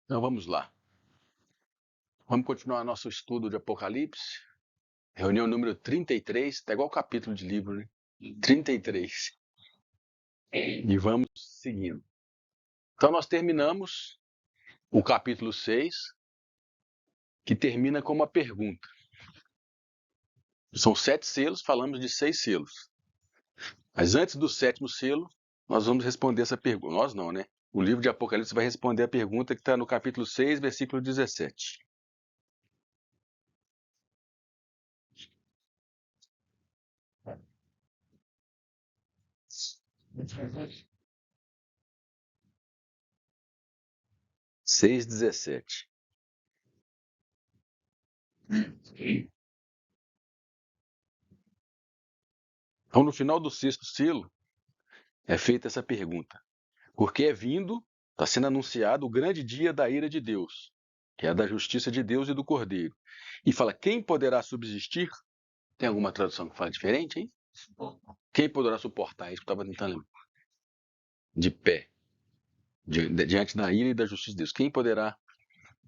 Então vamos lá. Vamos continuar nosso estudo de Apocalipse. Reunião número 33, tá igual capítulo de livro, né? 33. E vamos seguindo. Então nós terminamos o capítulo 6, que termina com uma pergunta. São 7 selos, falamos de 6 selos. Mas antes do 7º selo, nós vamos responder essa pergunta. Nós não, né? O livro de Apocalipse vai responder a pergunta que está no capítulo 6, versículo 17. Seis 17. Então, no final do 6º selo, é feita essa pergunta. Porque é vindo, está sendo anunciado o grande dia da ira de Deus, que é a da justiça de Deus e do Cordeiro. E fala, quem poderá subsistir? Tem alguma tradução que fala diferente, hein? Quem poderá suportar isso que eu estava tentando lembrar? De pé, diante da ira e da justiça de Deus. Quem poderá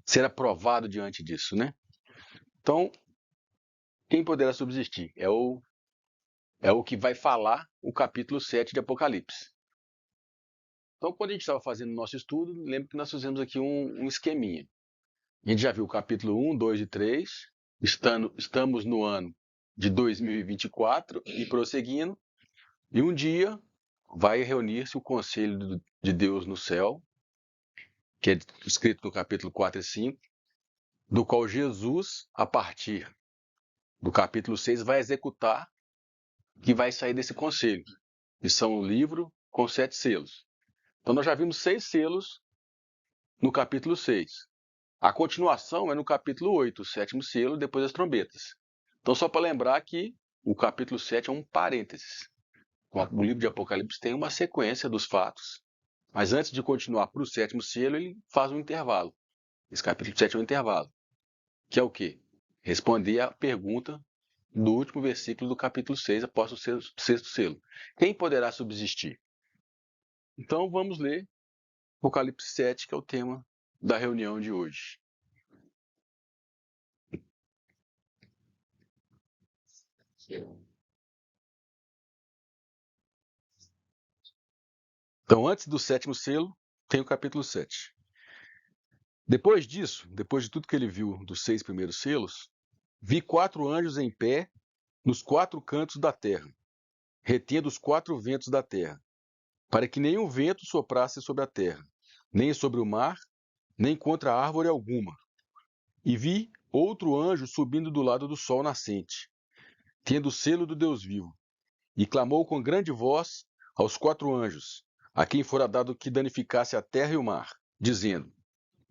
ser aprovado diante disso, né? Então, quem poderá subsistir? É o que vai falar o capítulo 7 de Apocalipse. Então, quando a gente estava fazendo o nosso estudo, lembra que nós fizemos aqui um esqueminha. A gente já viu o capítulo 1, 2 e 3. Estamos no ano de 2024 e prosseguindo. E um dia vai reunir-se o Conselho de Deus no céu, que é escrito no capítulo 4 e 5, do qual Jesus, a partir do capítulo 6, vai executar o que vai sair desse conselho. Que são o livro com 7 selos. Então nós já vimos 6 selos no capítulo 6. A continuação é no capítulo 8, o 7º selo, depois das trombetas. Então, só para lembrar que o capítulo 7 é um parênteses. O livro de Apocalipse tem uma sequência dos fatos, mas antes de continuar para o 7º selo, ele faz um intervalo. Esse capítulo 7 é um intervalo, que é o quê? Responder à pergunta do último versículo do capítulo 6, após o 6º selo. Quem poderá subsistir? Então, vamos ler Apocalipse 7, que é o tema da reunião de hoje. Então, antes do 7º selo, tem o capítulo 7. Depois disso, depois de tudo que ele viu dos 6 primeiros selos, vi 4 anjos em pé nos 4 cantos da terra, retendo os 4 ventos da terra, para que nenhum vento soprasse sobre a terra, nem sobre o mar, nem contra árvore alguma. E vi outro anjo subindo do lado do sol nascente, tendo o selo do Deus vivo, e clamou com grande voz aos 4 anjos, a quem fora dado que danificasse a terra e o mar, dizendo: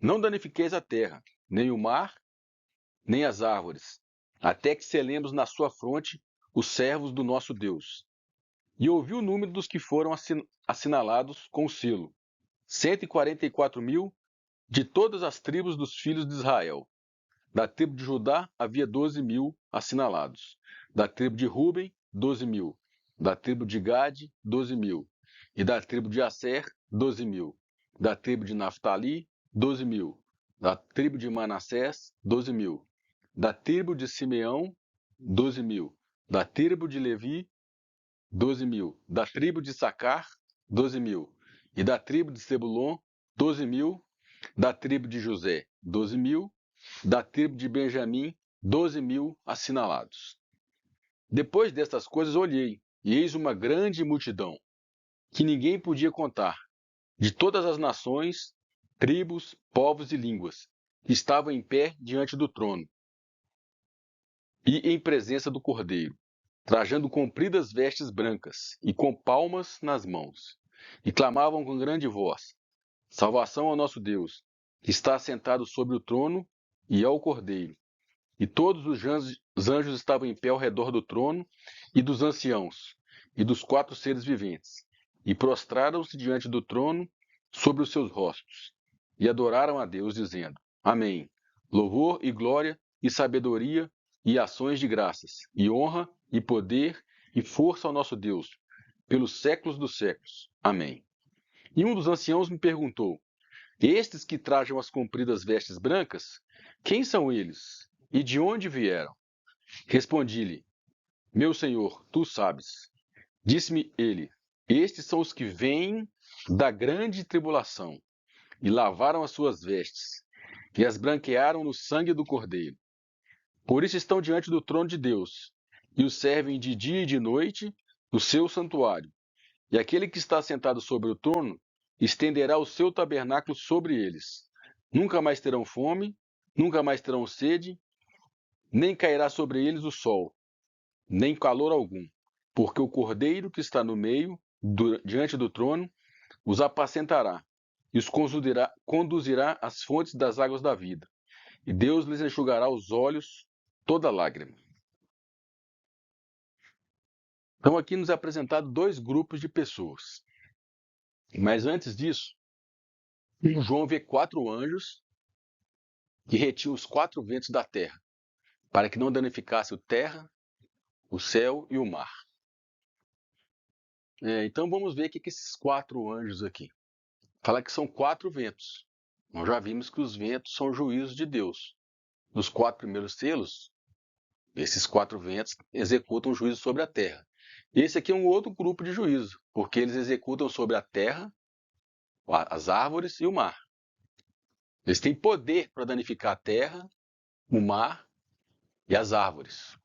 Não danifiqueis a terra, nem o mar, nem as árvores, até que selemos na sua fronte os servos do nosso Deus. E ouvi o número dos que foram assinalados com o selo: 144.000 de todas as tribos dos filhos de Israel. Da tribo de Judá havia 12.000 assinalados. Da tribo de Ruben, 12.000. Da tribo de Gade, 12.000. E da tribo de Asser, 12.000. Da tribo de Naftali, 12.000. Da tribo de Manassés, 12.000. Da tribo de Simeão, 12.000. Da tribo de Levi, 12.000. Da tribo de Sacar, 12.000. E da tribo de Zebulon, 12.000. Da tribo de José, 12.000. Da tribo de Benjamim, 12.000 assinalados. Depois destas coisas olhei, e eis uma grande multidão, que ninguém podia contar, de todas as nações, tribos, povos e línguas, que estavam em pé diante do trono, e em presença do Cordeiro, trajando compridas vestes brancas, e com palmas nas mãos, e clamavam com grande voz: Salvação ao nosso Deus, que está assentado sobre o trono, e ao Cordeiro. E todos os anjos estavam em pé ao redor do trono, e dos anciãos, e dos 4 seres viventes, e prostraram-se diante do trono sobre os seus rostos, e adoraram a Deus, dizendo: Amém. Louvor e glória, e sabedoria, e ações de graças, e honra, e poder, e força ao nosso Deus, pelos séculos dos séculos. Amém. E um dos anciãos me perguntou: Estes que trajam as compridas vestes brancas, quem são eles? E de onde vieram? Respondi-lhe: Meu senhor, tu sabes. Disse-me ele: Estes são os que vêm da grande tribulação, e lavaram as suas vestes, e as branquearam no sangue do Cordeiro. Por isso estão diante do trono de Deus, e o servem de dia e de noite no seu santuário. E aquele que está sentado sobre o trono estenderá o seu tabernáculo sobre eles. Nunca mais terão fome, nunca mais terão sede, nem cairá sobre eles o sol, nem calor algum, porque o Cordeiro que está no meio, diante do trono, os apacentará e os conduzirá às fontes das águas da vida. E Deus lhes enxugará os olhos toda lágrima. Então aqui nos é apresentado dois grupos de pessoas. Mas antes disso, João vê 4 anjos que retinham os 4 ventos da terra, para que não danificasse o terra, o céu e o mar. Então vamos ver o que esses 4 anjos aqui. Fala que são 4 ventos. Nós já vimos que os ventos são juízos de Deus. Nos 4 primeiros selos, esses 4 ventos executam juízo sobre a terra. Esse aqui é um outro grupo de juízo, porque eles executam sobre a terra, as árvores e o mar. Eles têm poder para danificar a terra, o mar e as árvores.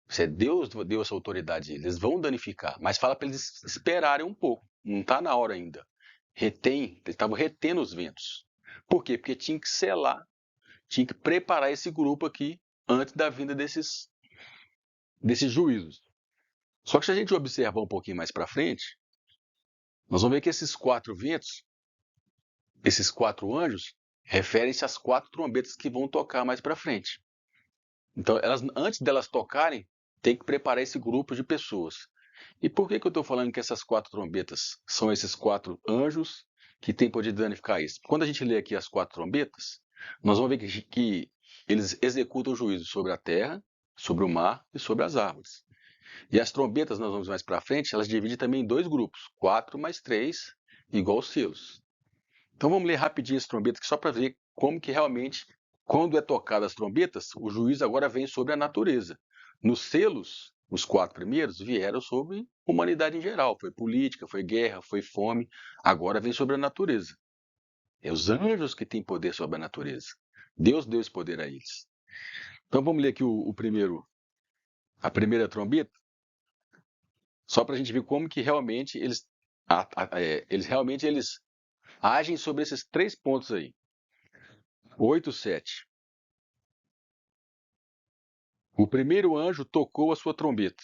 Se Deus deu essa autoridade, eles vão danificar, mas fala para eles esperarem um pouco. Não está na hora ainda. Eles estavam retendo os ventos. Por quê? Porque tinha que selar, tinha que preparar esse grupo aqui antes da vinda desses juízos. Só que se a gente observar um pouquinho mais para frente, nós vamos ver que esses 4 ventos, esses 4 anjos, referem-se às 4 trombetas que vão tocar mais para frente. Então, antes delas tocarem, tem que preparar esse grupo de pessoas. E por que eu estou falando que essas 4 trombetas são esses 4 anjos que têm poder de danificar isso? Quando a gente lê aqui as 4 trombetas, nós vamos ver que eles executam o juízo sobre a terra, sobre o mar e sobre as árvores. E as trombetas, nós vamos mais para frente, elas dividem também em 2 grupos, 4 mais 3, igual os selos. Então vamos ler rapidinho as trombetas aqui, só para ver como que realmente, quando é tocada as trombetas, o juízo agora vem sobre a natureza. Nos selos, os 4 primeiros vieram sobre a humanidade em geral. Foi política, foi guerra, foi fome. Agora vem sobre a natureza. É os anjos que têm poder sobre a natureza. Deus deu esse poder a eles. Então vamos ler aqui a primeira trombeta, só para a gente ver como que realmente eles agem sobre esses 3 pontos aí. 8, 7. O primeiro anjo tocou a sua trombeta,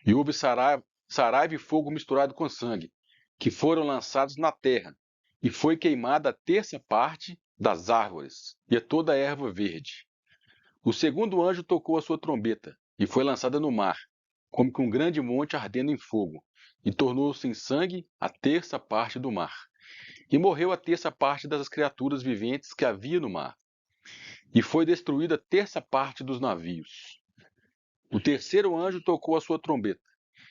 e houve saraiva e fogo misturado com sangue, que foram lançados na terra, e foi queimada a terça parte das árvores e a toda a erva verde. O segundo anjo tocou a sua trombeta, e foi lançada no mar, como que um grande monte ardendo em fogo, e tornou-se em sangue a terça parte do mar. E morreu a terça parte das criaturas viventes que havia no mar, e foi destruída a terça parte dos navios. O terceiro anjo tocou a sua trombeta,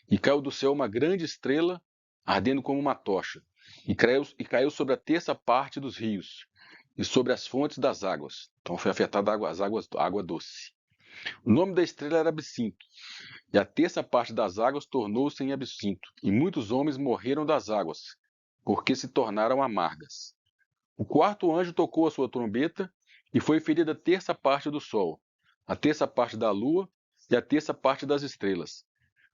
e caiu do céu uma grande estrela, ardendo como uma tocha, e caiu sobre a terça parte dos rios, e sobre as fontes das águas. Então foi afetada a água doce. O nome da estrela era Absinto, e a terça parte das águas tornou-se em absinto, e muitos homens morreram das águas, porque se tornaram amargas. O quarto anjo tocou a sua trombeta, e foi ferida a terça parte do sol, a terça parte da lua e a terça parte das estrelas,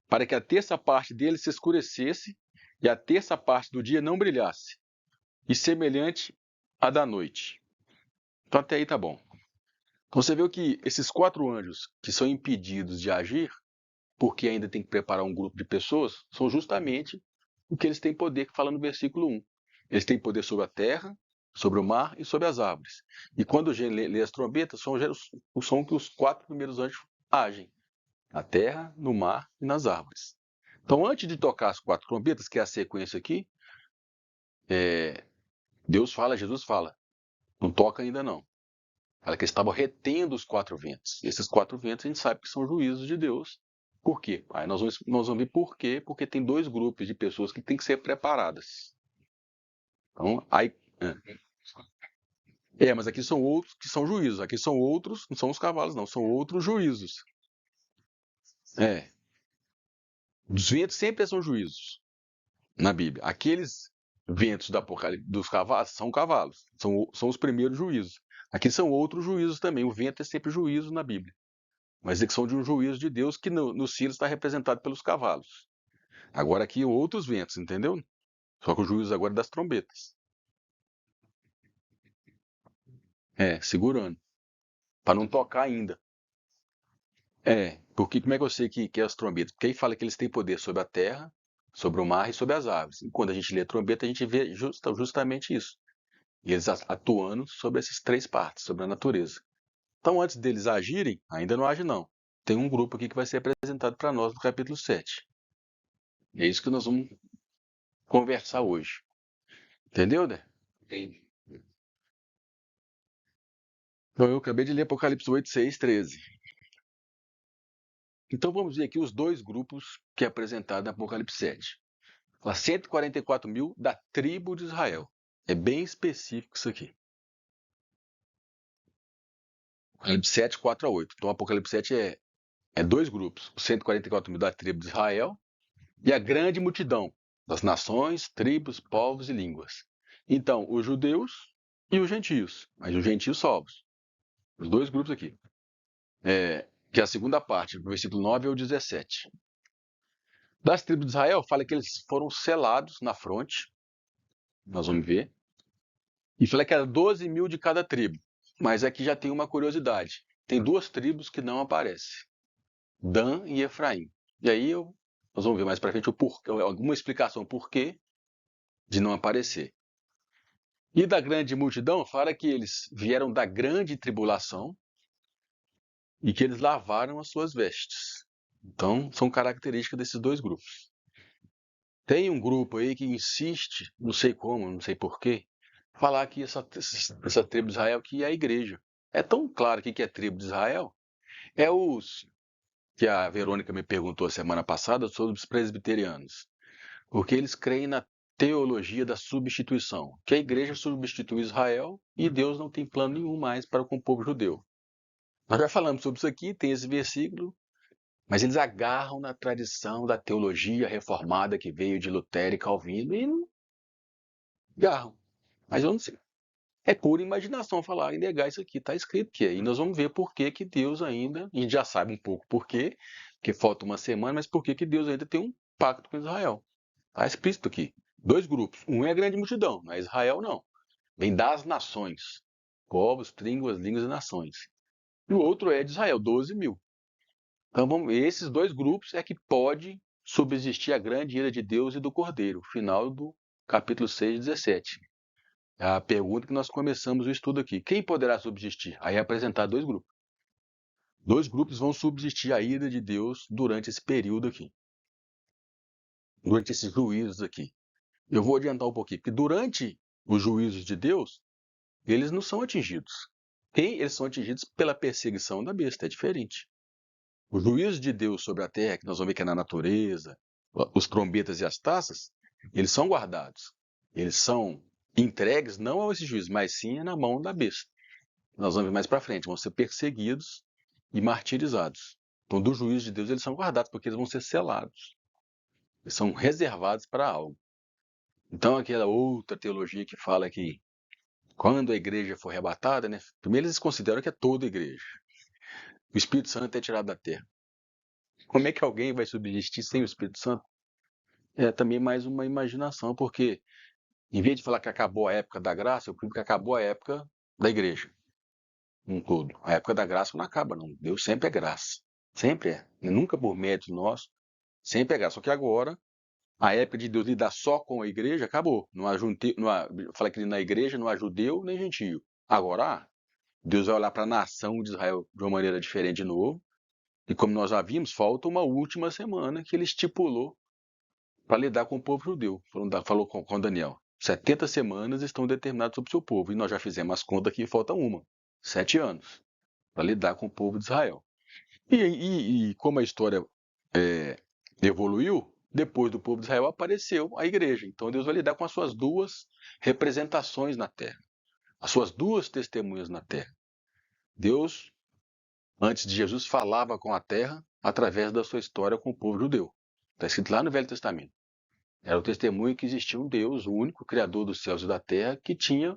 para que a terça parte deles se escurecesse e a terça parte do dia não brilhasse, e semelhante à da noite. Então até aí tá bom. Então você viu que esses 4 anjos que são impedidos de agir, porque ainda tem que preparar um grupo de pessoas, são justamente o que eles têm poder, que fala no versículo 1. Eles têm poder sobre a terra, sobre o mar e sobre as árvores. E quando a gente lê as trombetas, são o som que os 4 primeiros anjos agem. Na terra, no mar e nas árvores. Então, antes de tocar as 4 trombetas, que é a sequência aqui, Jesus fala, não toca ainda não. Fala que eles estavam retendo os 4 ventos. E esses 4 ventos a gente sabe que são juízos de Deus. Por quê? Aí nós vamos ver por quê, porque tem 2 grupos de pessoas que têm que ser preparadas. Então, aí... Mas aqui são outros que são juízos. Aqui são outros, não são os cavalos, não, são outros juízos. É, os ventos sempre são juízos na Bíblia. Aqueles ventos do Apocalipse, dos cavalos, são os primeiros juízos. Aqui são outros juízos também. O vento é sempre juízo na Bíblia. Mas eles são de um juízo de Deus que no cílio está representado pelos cavalos. Agora aqui outros ventos, entendeu? Só que o juízo agora é das trombetas. Segurando. Para não tocar ainda. Porque como é que eu sei que é as trombetas? Porque aí fala que eles têm poder sobre a terra, sobre o mar e sobre as aves. E quando a gente lê a trombeta, a gente vê justamente isso. E eles atuando sobre essas três partes, sobre a natureza. Então, antes deles agirem, ainda não age não. Tem um grupo aqui que vai ser apresentado para nós no capítulo 7. É isso que nós vamos conversar hoje. Entendeu, né? Entendi. Então, eu acabei de ler Apocalipse 8, 6, 13. Então, vamos ver aqui os dois grupos que é apresentado no Apocalipse 7. 144 mil da tribo de Israel. É bem específico isso aqui. Apocalipse 7, 4 a 8. Então, o Apocalipse 7 é dois grupos. Os 144 mil da tribo de Israel e a grande multidão das nações, tribos, povos e línguas. Então, os judeus e os gentios. Mas os gentios salvos. Os dois grupos aqui. Que é a segunda parte, do versículo 9 ao 17. Das tribos de Israel, fala que eles foram selados na fronte. Nós vamos ver. E fala que era 12 mil de cada tribo. Mas aqui já tem uma curiosidade. Tem duas tribos que não aparecem. Dan e Efraim. E aí nós vamos ver mais para frente alguma explicação por quê de não aparecer. E da grande multidão, fala que eles vieram da grande tribulação e que eles lavaram as suas vestes. Então, são características desses dois grupos. Tem um grupo aí que insiste, não sei como, não sei porquê, falar que essa tribo de Israel que é a igreja. É tão claro que é tribo de Israel. É os que a Verônica me perguntou semana passada sobre os presbiterianos. Porque eles creem na teologia da substituição, que a igreja substitui Israel e Deus não tem plano nenhum mais para com o povo judeu. Nós já falamos sobre isso aqui, tem esse versículo, mas eles agarram na tradição da teologia reformada que veio de Lutero e Calvino e não agarram. Mas eu não sei. É pura imaginação falar e negar isso aqui. Está escrito que é. E nós vamos ver por que, que Deus ainda, a gente já sabe um pouco por quê, porque falta uma semana, mas por que, que Deus ainda tem um pacto com Israel. Está explícito aqui. Dois grupos. Um é a grande multidão, mas Israel não. Vem das nações. Povos, línguas e nações. E o outro é de Israel, 12 mil. Então, esses dois grupos é que pode subsistir a grande ira de Deus e do Cordeiro. Final do capítulo 6, 17. É a pergunta que nós começamos o estudo aqui. Quem poderá subsistir? Aí é apresentar dois grupos. Dois grupos vão subsistir a ira de Deus durante esse período aqui. Durante esses juízos aqui. Eu vou adiantar um pouquinho, porque durante os juízos de Deus, eles não são atingidos. Eles são atingidos pela perseguição da besta, é diferente. O juízo de Deus sobre a terra, que nós vamos ver que é na natureza, os trombetas e as taças, eles são guardados. Eles são entregues não a esse juízo, mas sim na mão da besta. Nós vamos ver mais para frente, vão ser perseguidos e martirizados. Então, do juízo de Deus, eles são guardados, porque eles vão ser selados. Eles são reservados para algo. Então, aquela outra teologia que fala que quando a igreja for arrebatada, né, primeiro eles consideram que é toda a igreja. O Espírito Santo é tirado da terra. Como é que alguém vai subsistir sem o Espírito Santo? É também mais uma imaginação, porque em vez de falar que acabou a época da graça, eu prefiro que acabou a época da igreja. Um todo. A época da graça não acaba, não. Deus sempre é graça. Sempre é. Nunca por mérito nosso. Sempre é graça. Só que agora, a época de Deus lidar só com a igreja acabou. Não há, fala que na igreja não há judeu nem gentio. Agora, Deus vai olhar para a nação de Israel de uma maneira diferente de novo. E como nós já vimos, falta uma última semana que ele estipulou para lidar com o povo judeu. Falou com Daniel. 70 semanas estão determinadas sobre o seu povo. E nós já fizemos as contas aqui, falta uma. 7 anos para lidar com o povo de Israel. E como a história evoluiu, depois do povo de Israel apareceu a igreja. Então Deus vai lidar com as suas duas representações na terra. as suas duas testemunhas na terra. Deus, antes de Jesus, falava com a terra através da sua história com o povo judeu. Está escrito lá no Velho Testamento. Era o testemunho que existia um Deus, o único Criador dos céus e da terra, que tinha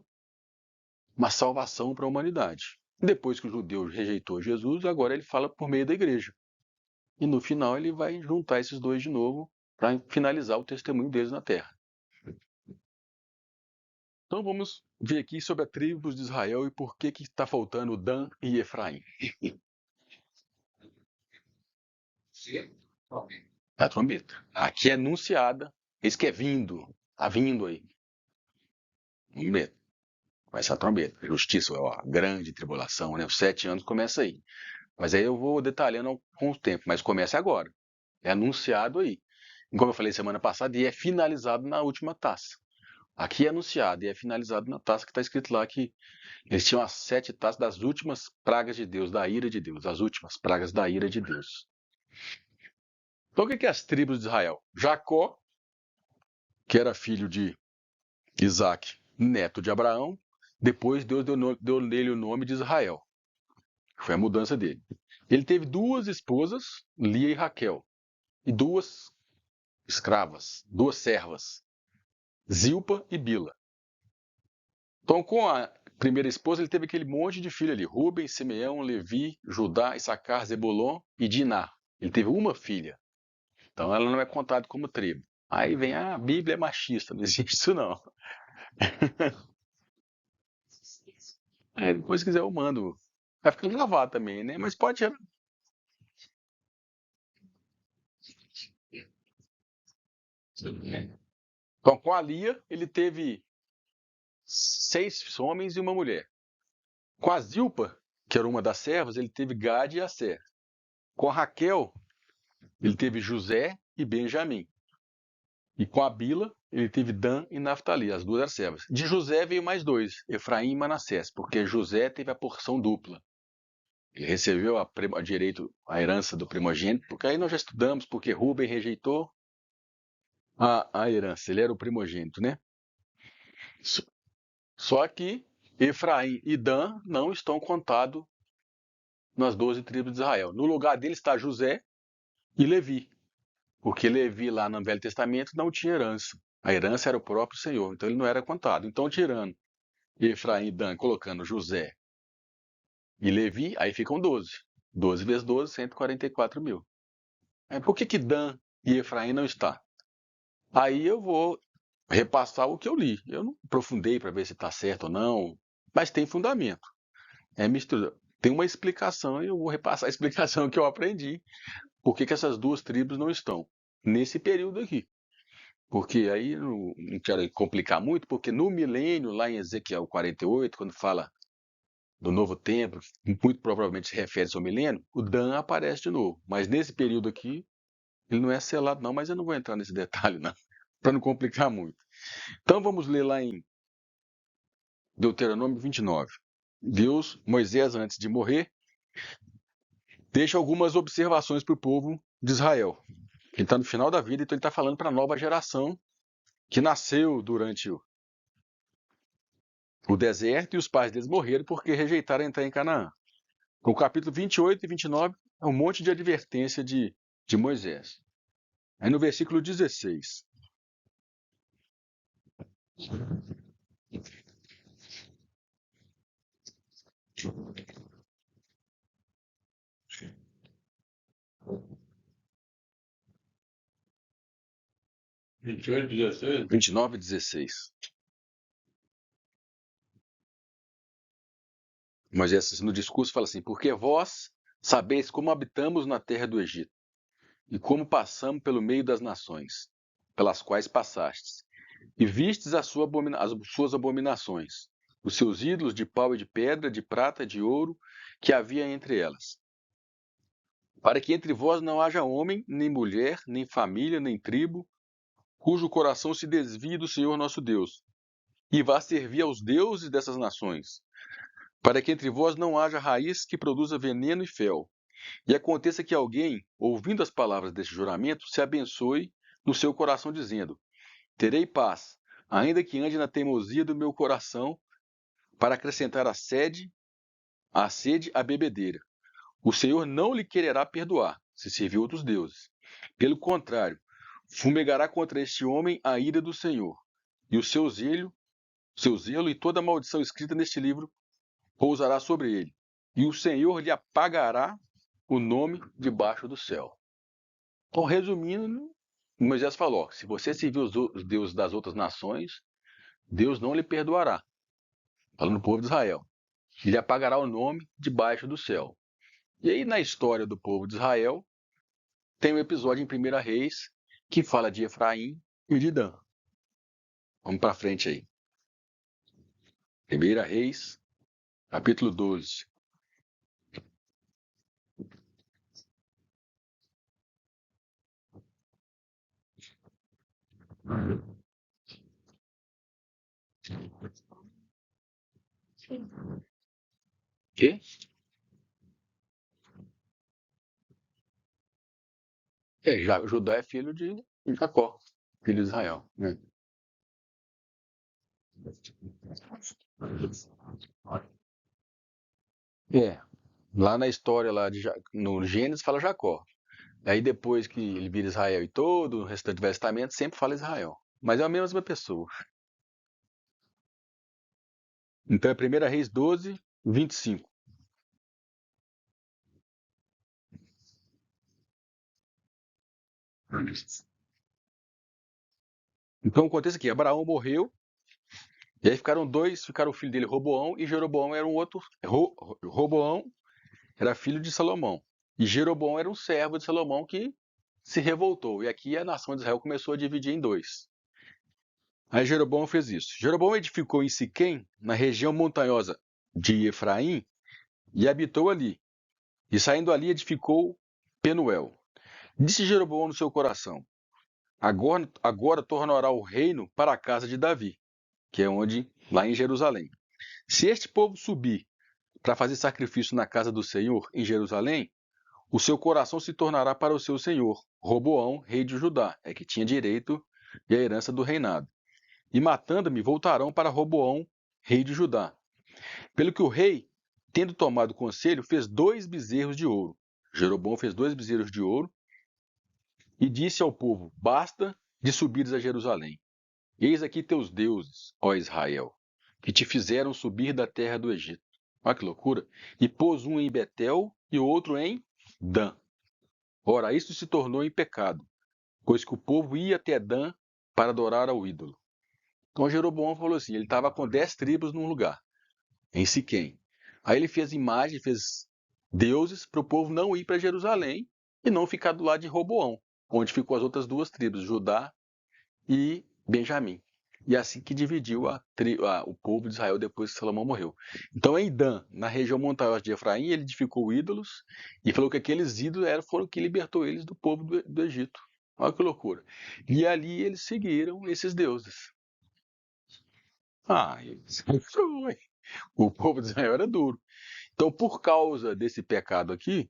uma salvação para a humanidade. Depois que o judeu rejeitou Jesus, agora ele fala por meio da igreja. E no final ele vai juntar esses dois de novo para finalizar o testemunho deles na terra. Então vamos ver aqui sobre a tribos de Israel e por que está faltando Dan e Efraim. A trombeta. Aqui é anunciada, eis que é vindo, está vindo aí. Vamos ver. Vai ser a trombeta. Justiça, ó, a grande tribulação, né? Os 7 anos começa aí. Mas aí eu vou detalhando com o tempo, mas começa agora. É anunciado aí. Como eu falei semana passada, e é finalizado na última taça. Aqui é anunciado e é finalizado na taça que está escrito lá que eles tinham as 7 taças das últimas pragas de Deus, da ira de Deus, as últimas pragas da ira de Deus. Então o que é as tribos de Israel? Jacó, que era filho de Isaac, neto de Abraão, depois Deus deu nele o nome de Israel. Foi a mudança dele. Ele teve 2 esposas, Lia e Raquel, e 2 escravas, 2 servas, Zilpa e Bila. Então, com a primeira esposa, ele teve aquele monte de filho ali, Rubem, Simeão, Levi, Judá, Issacar, Zebulon e Diná. Ele teve uma filha. Então, ela não é contada como tribo. Aí vem, a Bíblia é machista, não existe isso não. Depois, se quiser, eu mando. Vai ficar gravado também, né? Mas pode. Então, com a Lia, ele teve 6 homens e uma mulher. Com a Zilpa, que era uma das servas, ele teve Gade e Asser. Com a Raquel, ele teve José e Benjamim. E com a Bila, ele teve Dan e Naftali, as 2 eram servas. De José veio mais 2, Efraim e Manassés, porque José teve a porção dupla. Ele recebeu a direito, a herança do primogênito, porque aí nós já estudamos, porque Rubem rejeitou a herança, ele era o primogênito, né? Só que Efraim e Dan não estão contados nas 12 tribos de Israel. No lugar dele está José e Levi, porque Levi lá no Velho Testamento não tinha herança. A herança era o próprio Senhor, então ele não era contado. Então, tirando Efraim e Dan, colocando José e Levi, aí ficam 12. 12 vezes 12, 144 mil. Por que Dan e Efraim não está? Aí eu vou repassar o que eu li. Eu não aprofundei para ver se está certo ou não, mas tem fundamento. Mistura. Tem uma explicação e eu vou repassar a explicação que eu aprendi. Por que essas 2 tribos não estão nesse período aqui? Porque aí não quero complicar muito, porque no milênio, lá em Ezequiel 48, quando fala do novo templo, muito provavelmente se refere ao milênio, o Dan aparece de novo. Mas nesse período aqui, ele não é selado não, mas eu não vou entrar nesse detalhe não, para não complicar muito. Então vamos ler lá em Deuteronômio 29. Moisés, antes de morrer, deixa algumas observações para o povo de Israel. Ele está no final da vida, então ele está falando para a nova geração que nasceu durante o deserto e os pais deles morreram porque rejeitaram entrar em Canaã. O capítulo 28 e 29 é um monte de advertência de Moisés. Aí no versículo 16. Vinte 16. 29 e 16. Moisés, no discurso, fala assim: porque vós sabeis como habitamos na terra do Egito, e como passamos pelo meio das nações, pelas quais passastes, e vistes as suas abominações, os seus ídolos de pau e de pedra, de prata e de ouro, que havia entre elas. Para que entre vós não haja homem, nem mulher, nem família, nem tribo, cujo coração se desvie do Senhor nosso Deus, e vá servir aos deuses dessas nações, para que entre vós não haja raiz que produza veneno e fel, e aconteça que alguém, ouvindo as palavras deste juramento, se abençoe no seu coração, dizendo: terei paz, ainda que ande na teimosia do meu coração, para acrescentar à sede à bebedeira. O Senhor não lhe quererá perdoar, se serviu outros deuses. Pelo contrário, fumegará contra este homem a ira do Senhor, e o seu zelo e toda a maldição escrita neste livro pousará sobre ele. E o Senhor lhe apagará o nome debaixo do céu. Então, resumindo, Moisés falou: se você servir os deuses das outras nações, Deus não lhe perdoará. Falando do povo de Israel. Ele apagará o nome debaixo do céu. E aí, na história do povo de Israel, tem um episódio em 1 Reis que fala de Efraim e de Dan. Vamos para frente aí. 1 Reis, capítulo 12. Quê? Judá é filho de Jacó, filho de Israel. Né? Lá na história, no Gênesis, fala Jacó. Aí depois que ele vira Israel e todo o restante do Testamento, sempre fala Israel. Mas é a mesma pessoa. Então é 1 Reis 12, 25. Então acontece aqui, Abraão morreu, e aí ficaram o filho dele, Roboão, e Jeroboão era um outro. Roboão era filho de Salomão. E Jeroboão era um servo de Salomão que se revoltou. E aqui a nação de Israel começou a dividir em dois. Aí Jeroboão fez isso. Jeroboão edificou em Siquém, na região montanhosa de Efraim, e habitou ali. E saindo ali edificou Penuel. Disse Jeroboão no seu coração: agora tornará o reino para a casa de Davi, que é onde, lá em Jerusalém. Se este povo subir para fazer sacrifício na casa do Senhor em Jerusalém, o seu coração se tornará para o seu senhor, Roboão, rei de Judá, que tinha direito e a herança do reinado. E matando-me, voltarão para Roboão, rei de Judá. Pelo que o rei, tendo tomado conselho, fez 2 bezerros de ouro. Jeroboão fez 2 bezerros de ouro e disse ao povo: basta de subires a Jerusalém. Eis aqui teus deuses, ó Israel, que te fizeram subir da terra do Egito. Olha que loucura. E pôs um em Betel e o outro em Dan. Ora, isto se tornou em pecado, pois que o povo ia até Dan para adorar ao ídolo. Então Jeroboão falou assim, ele estava com 10 tribos num lugar, em Siquém. Aí ele fez imagens, fez deuses para o povo não ir para Jerusalém e não ficar do lado de Roboão, onde ficou as outras 2 tribos, Judá e Benjamim. E assim que dividiu o povo de Israel depois que Salomão morreu. Então em Dan, na região montanhosa de Efraim, ele edificou ídolos e falou que aqueles ídolos foram que libertou eles do povo do Egito. Olha que loucura. E ali eles seguiram esses deuses. Foi. O povo de Israel era duro. Então, por causa desse pecado aqui,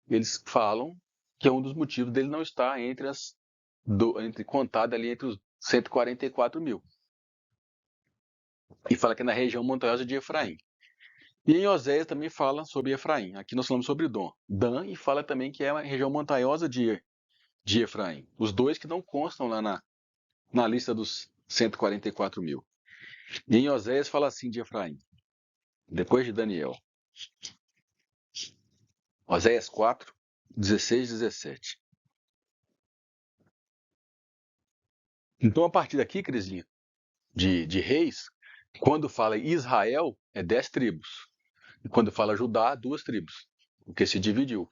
eles falam que é um dos motivos dele não estar contado ali entre os 144 mil. E fala que é na região montanhosa de Efraim. E em Oséias também fala sobre Efraim. Aqui nós falamos sobre Dan, e fala também que é a região montanhosa de Efraim. Os dois que não constam lá na lista dos 144 mil. E em Oséias fala assim de Efraim, depois de Daniel. Oséias 4, 16 e 17. Então, a partir daqui, Crisinha, de reis, quando fala Israel, é 10 tribos. E quando fala Judá, 2 tribos. Porque se dividiu.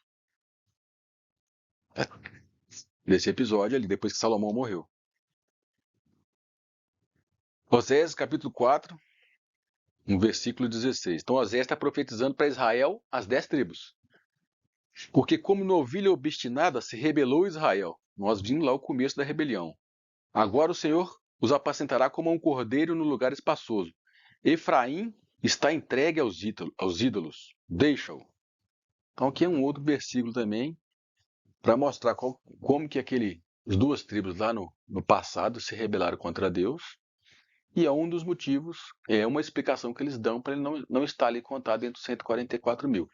Desse episódio ali, depois que Salomão morreu. Oséias capítulo 4, no versículo 16. Então Oséias está profetizando para Israel as 10 tribos. Porque como novilha obstinada se rebelou Israel. Nós vimos lá o começo da rebelião. Agora o Senhor os apacentará como um cordeiro no lugar espaçoso. Efraim está entregue aos ídolos. Deixa-o. Então aqui é um outro versículo também para mostrar como que as 2 tribos lá no passado se rebelaram contra Deus E é um dos motivos, é uma explicação que eles dão para ele não estar ali contado entre os 144 mil.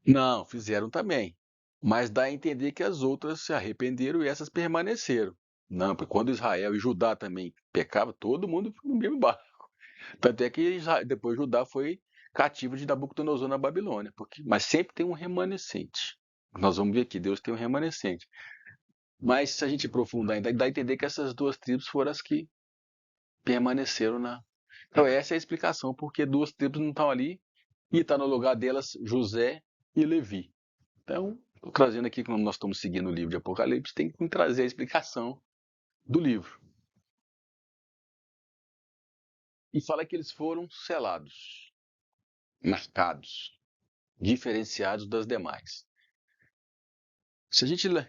Não, fizeram também. Mas dá a entender que as outras se arrependeram e essas permaneceram. Não, porque quando Israel e Judá também pecavam, todo mundo foi no mesmo barco. Tanto é que depois Judá foi cativo de Nabucodonosor na Babilônia. Mas sempre tem um remanescente. Nós vamos ver aqui, Deus tem um remanescente. Mas se a gente aprofundar ainda, dá a entender que essas duas tribos foram as que permaneceram na. Então essa é a explicação porque duas tribos não estão ali e está no lugar delas José e Levi. Então, trazendo aqui como nós estamos seguindo o livro de Apocalipse, tem que trazer a explicação do livro. E fala que eles foram selados, marcados, diferenciados das demais. Se a gente lê.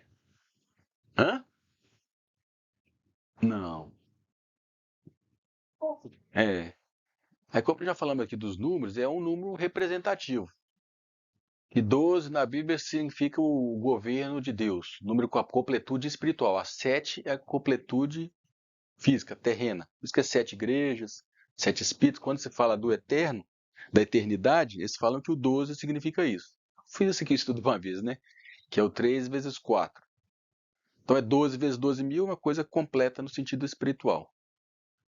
Hã? Não. É. Aí, como já falamos aqui dos números, é um número representativo. E 12 na Bíblia significa o governo de Deus, número com a completude espiritual. A 7 é a completude física, terrena. Por isso que é 7 igrejas, 7 espíritos. Quando se fala do eterno, da eternidade, eles falam que o 12 significa isso. Fiz isso aqui estudo uma vez, né? Que é o 3 vezes 4. Então é 12 vezes 12 mil, uma coisa completa no sentido espiritual.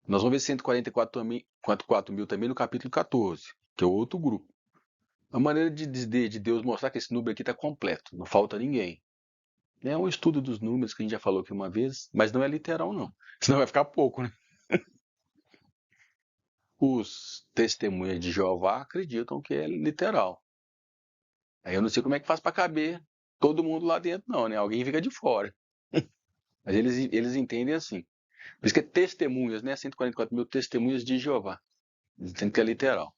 Nós vamos ver 144 mil também no capítulo 14, que é outro grupo. A maneira de Deus mostrar que esse número aqui está completo, não falta ninguém. É um estudo dos números que a gente já falou aqui uma vez, mas não é literal, não. Senão vai ficar pouco, né? Os testemunhas de Jeová acreditam que é literal. Aí eu não sei como é que faz para caber todo mundo lá dentro, não, né? Alguém fica de fora. Mas eles entendem assim. Por isso que é testemunhas, né? 144 mil testemunhas de Jeová. Eles entendem que é literal.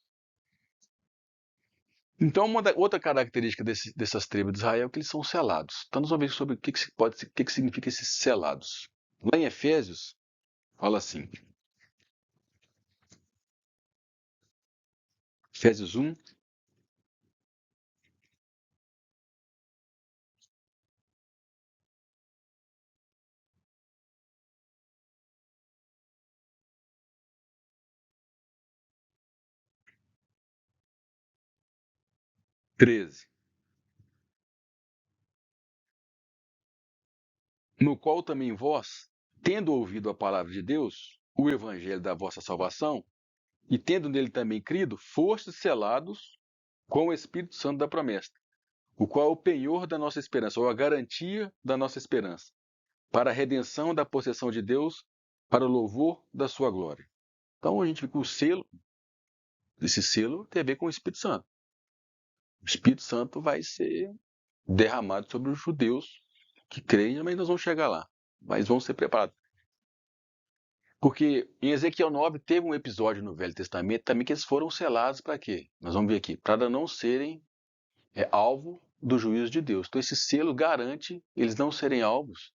Então, outra característica dessas tribos de Israel é que eles são selados. Então, nós vamos ver sobre o que significa esses selados. Lá em Efésios, fala assim, Efésios 1, 13. No qual também vós, tendo ouvido a palavra de Deus, o evangelho da vossa salvação, e tendo nele também crido, fostes selados com o Espírito Santo da promessa, o qual é o penhor da nossa esperança, ou a garantia da nossa esperança, para a redenção da possessão de Deus, para o louvor da sua glória. Então a gente vê que o selo, esse selo tem a ver com o Espírito Santo. O Espírito Santo vai ser derramado sobre os judeus que creem, mas nós vamos chegar lá. Mas vão ser preparados. Porque em Ezequiel 9 teve um episódio no Velho Testamento também que eles foram selados para quê? Nós vamos ver aqui. Para não serem alvo do juízo de Deus. Então esse selo garante eles não serem alvos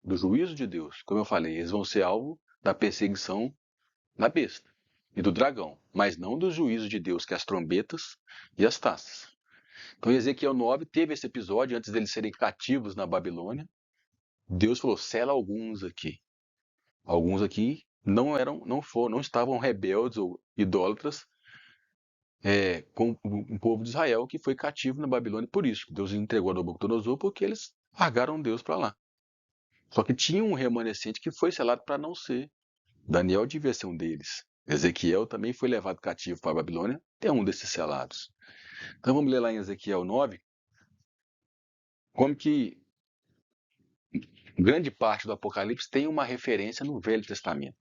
do juízo de Deus. Como eu falei, eles vão ser alvo da perseguição da besta e do dragão, mas não do juízo de Deus, que é as trombetas e as taças. Então Ezequiel 9 teve esse episódio antes deles serem cativos na Babilônia. Deus falou: sela alguns aqui. Alguns aqui não estavam rebeldes ou idólatras com o povo de Israel que foi cativo na Babilônia por isso. Deus entregou a Nabucodonosor porque eles largaram Deus para lá. Só que tinha um remanescente que foi selado para não ser. Daniel devia ser um deles. Ezequiel também foi levado cativo para a Babilônia, é um desses selados. Então vamos ler lá em Ezequiel 9, como que grande parte do Apocalipse tem uma referência no Velho Testamento.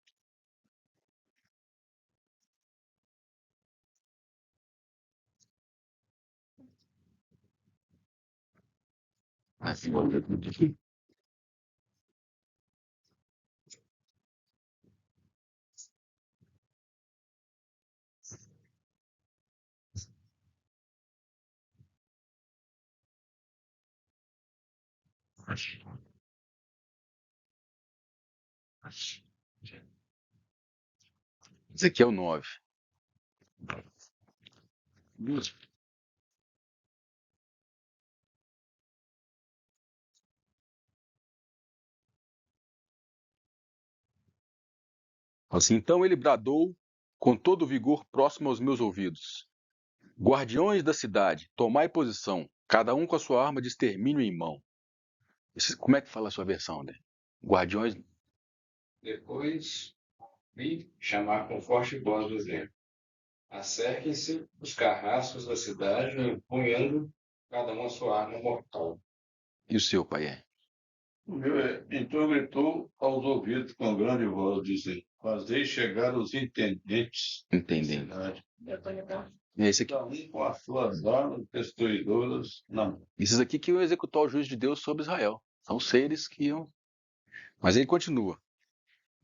Ezequiel 9. Assim, então ele bradou com todo o vigor próximo aos meus ouvidos: Guardiões da cidade, tomai posição, cada um com a sua arma de extermínio em mão. Como é que fala a sua versão, né? Guardiões. Depois vi chamar com forte voz do vento. Acerquem-se os carrascos da cidade, empunhando cada um a sua arma mortal. E o seu, pai é? O meu então gritou aos ouvidos com grande voz, dizendo: Fazei chegar os intendentes da Entendendo. cidade, É esse aqui. cada um com as suas armas destruidoras na mão. Esses aqui que iam executar o juízo de Deus sobre Israel. São seres que iam. Mas ele continua.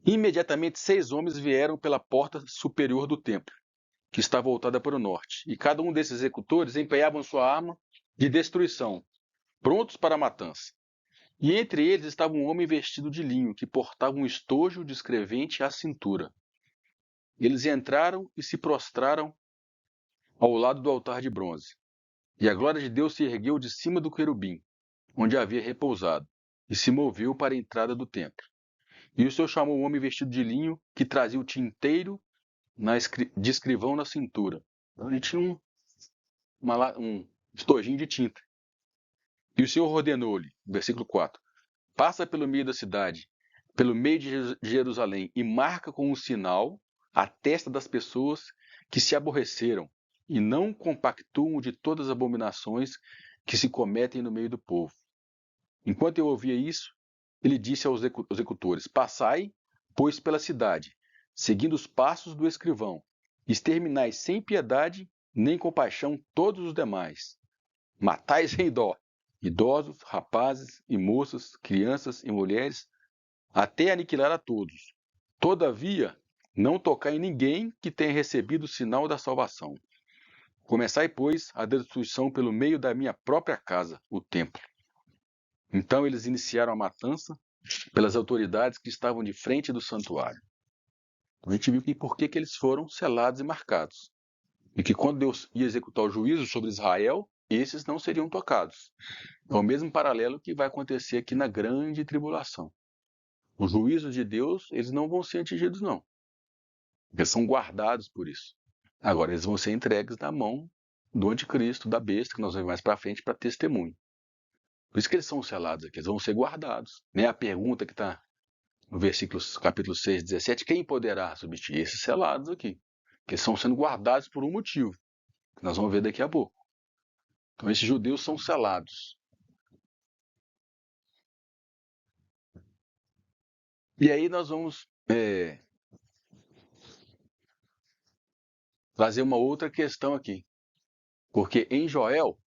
Imediatamente 6 homens vieram pela porta superior do templo, que está voltada para o norte, e cada um desses executores empenhavam sua arma de destruição, prontos para a matança. E entre eles estava um homem vestido de linho, que portava um estojo de escrevente à cintura. Eles entraram e se prostraram ao lado do altar de bronze. E a glória de Deus se ergueu de cima do querubim, onde havia repousado, e se moveu para a entrada do templo. E o Senhor chamou o homem vestido de linho, que trazia o tinteiro de escrivão na cintura. Então ele tinha um estojinho de tinta. E o Senhor ordenou-lhe, versículo 4, passa pelo meio da cidade, pelo meio de Jerusalém, e marca com um sinal a testa das pessoas que se aborreceram e não compactuam de todas as abominações que se cometem no meio do povo. Enquanto eu ouvia isso, ele disse aos executores: Passai, pois, pela cidade, seguindo os passos do escrivão, exterminai sem piedade nem compaixão todos os demais. Matai sem dó, idosos, rapazes e moças, crianças e mulheres, até aniquilar a todos. Todavia, não tocai em ninguém que tenha recebido o sinal da salvação. Começai, pois, a destruição pelo meio da minha própria casa, o templo. Então eles iniciaram a matança pelas autoridades que estavam de frente do santuário. Então, a gente viu que por que eles foram selados e marcados. E que quando Deus ia executar o juízo sobre Israel, esses não seriam tocados. É o mesmo paralelo que vai acontecer aqui na grande tribulação. Os juízos de Deus, eles não vão ser atingidos, não. Eles são guardados por isso. Agora, eles vão ser entregues na mão do anticristo, da besta, que nós vamos ver mais para frente, para testemunho. Por isso que eles são selados aqui, eles vão ser guardados. Né? A pergunta que está no capítulo 6, 17, quem poderá substituir esses selados aqui? Que estão sendo guardados por um motivo, que nós vamos ver daqui a pouco. Então, esses judeus são selados. E aí nós vamos trazer uma outra questão aqui. Porque em Joel,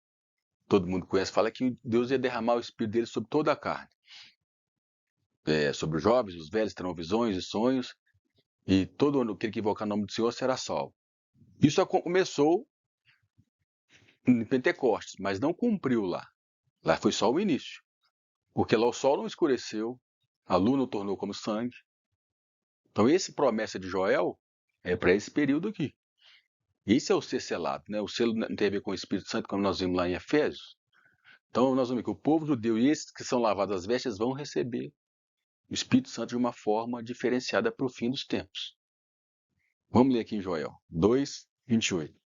todo mundo conhece, fala que Deus ia derramar o Espírito dele sobre toda a carne. Sobre os jovens, os velhos terão visões e sonhos, e todo aquele que invocar o nome do Senhor será salvo. Isso começou em Pentecostes, mas não cumpriu lá. Lá foi só o início. Porque lá o sol não escureceu, a lua não tornou como sangue. Então, essa promessa de Joel é para esse período aqui. Esse é o ser selado, né? O selo não tem a ver com o Espírito Santo, como nós vimos lá em Efésios. Então, nós vamos ver que o povo judeu e esses que são lavados as vestes vão receber o Espírito Santo de uma forma diferenciada para o fim dos tempos. Vamos ler aqui em Joel 2, 28.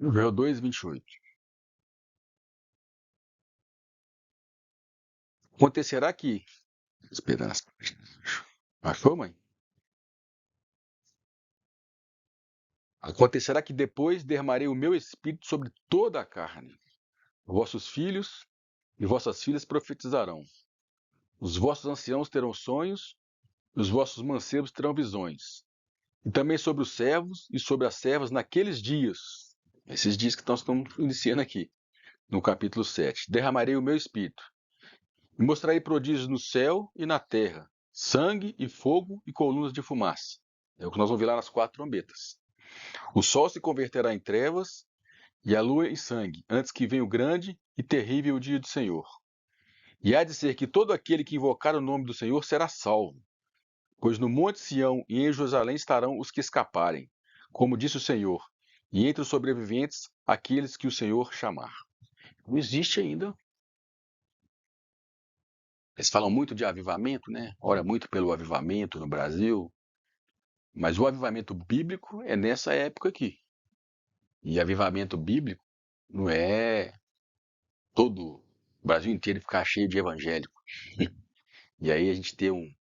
Joel 2, 28. Acontecerá que... Esperança. Achou, mãe? Acontecerá que depois derramarei o meu espírito sobre toda a carne. Vossos filhos e vossas filhas profetizarão. Os vossos anciãos terão sonhos, e os vossos mancebos terão visões. E também sobre os servos e sobre as servas naqueles dias, esses dias que nós estamos iniciando aqui, no capítulo 7, derramarei o meu espírito. E mostrarei prodígios no céu e na terra, sangue e fogo e colunas de fumaça. É o que nós vamos ver lá nas 4 trombetas. O sol se converterá em trevas e a lua em sangue, antes que venha o grande e terrível dia do Senhor. E há de ser que todo aquele que invocar o nome do Senhor será salvo. Pois no monte Sião e em Jerusalém estarão os que escaparem, como disse o Senhor, e entre os sobreviventes, aqueles que o Senhor chamar. Não existe ainda. Eles falam muito de avivamento, né? Ora muito pelo avivamento no Brasil. Mas o avivamento bíblico é nessa época aqui. E avivamento bíblico não é todo o Brasil inteiro ficar cheio de evangélico. E aí a gente ter um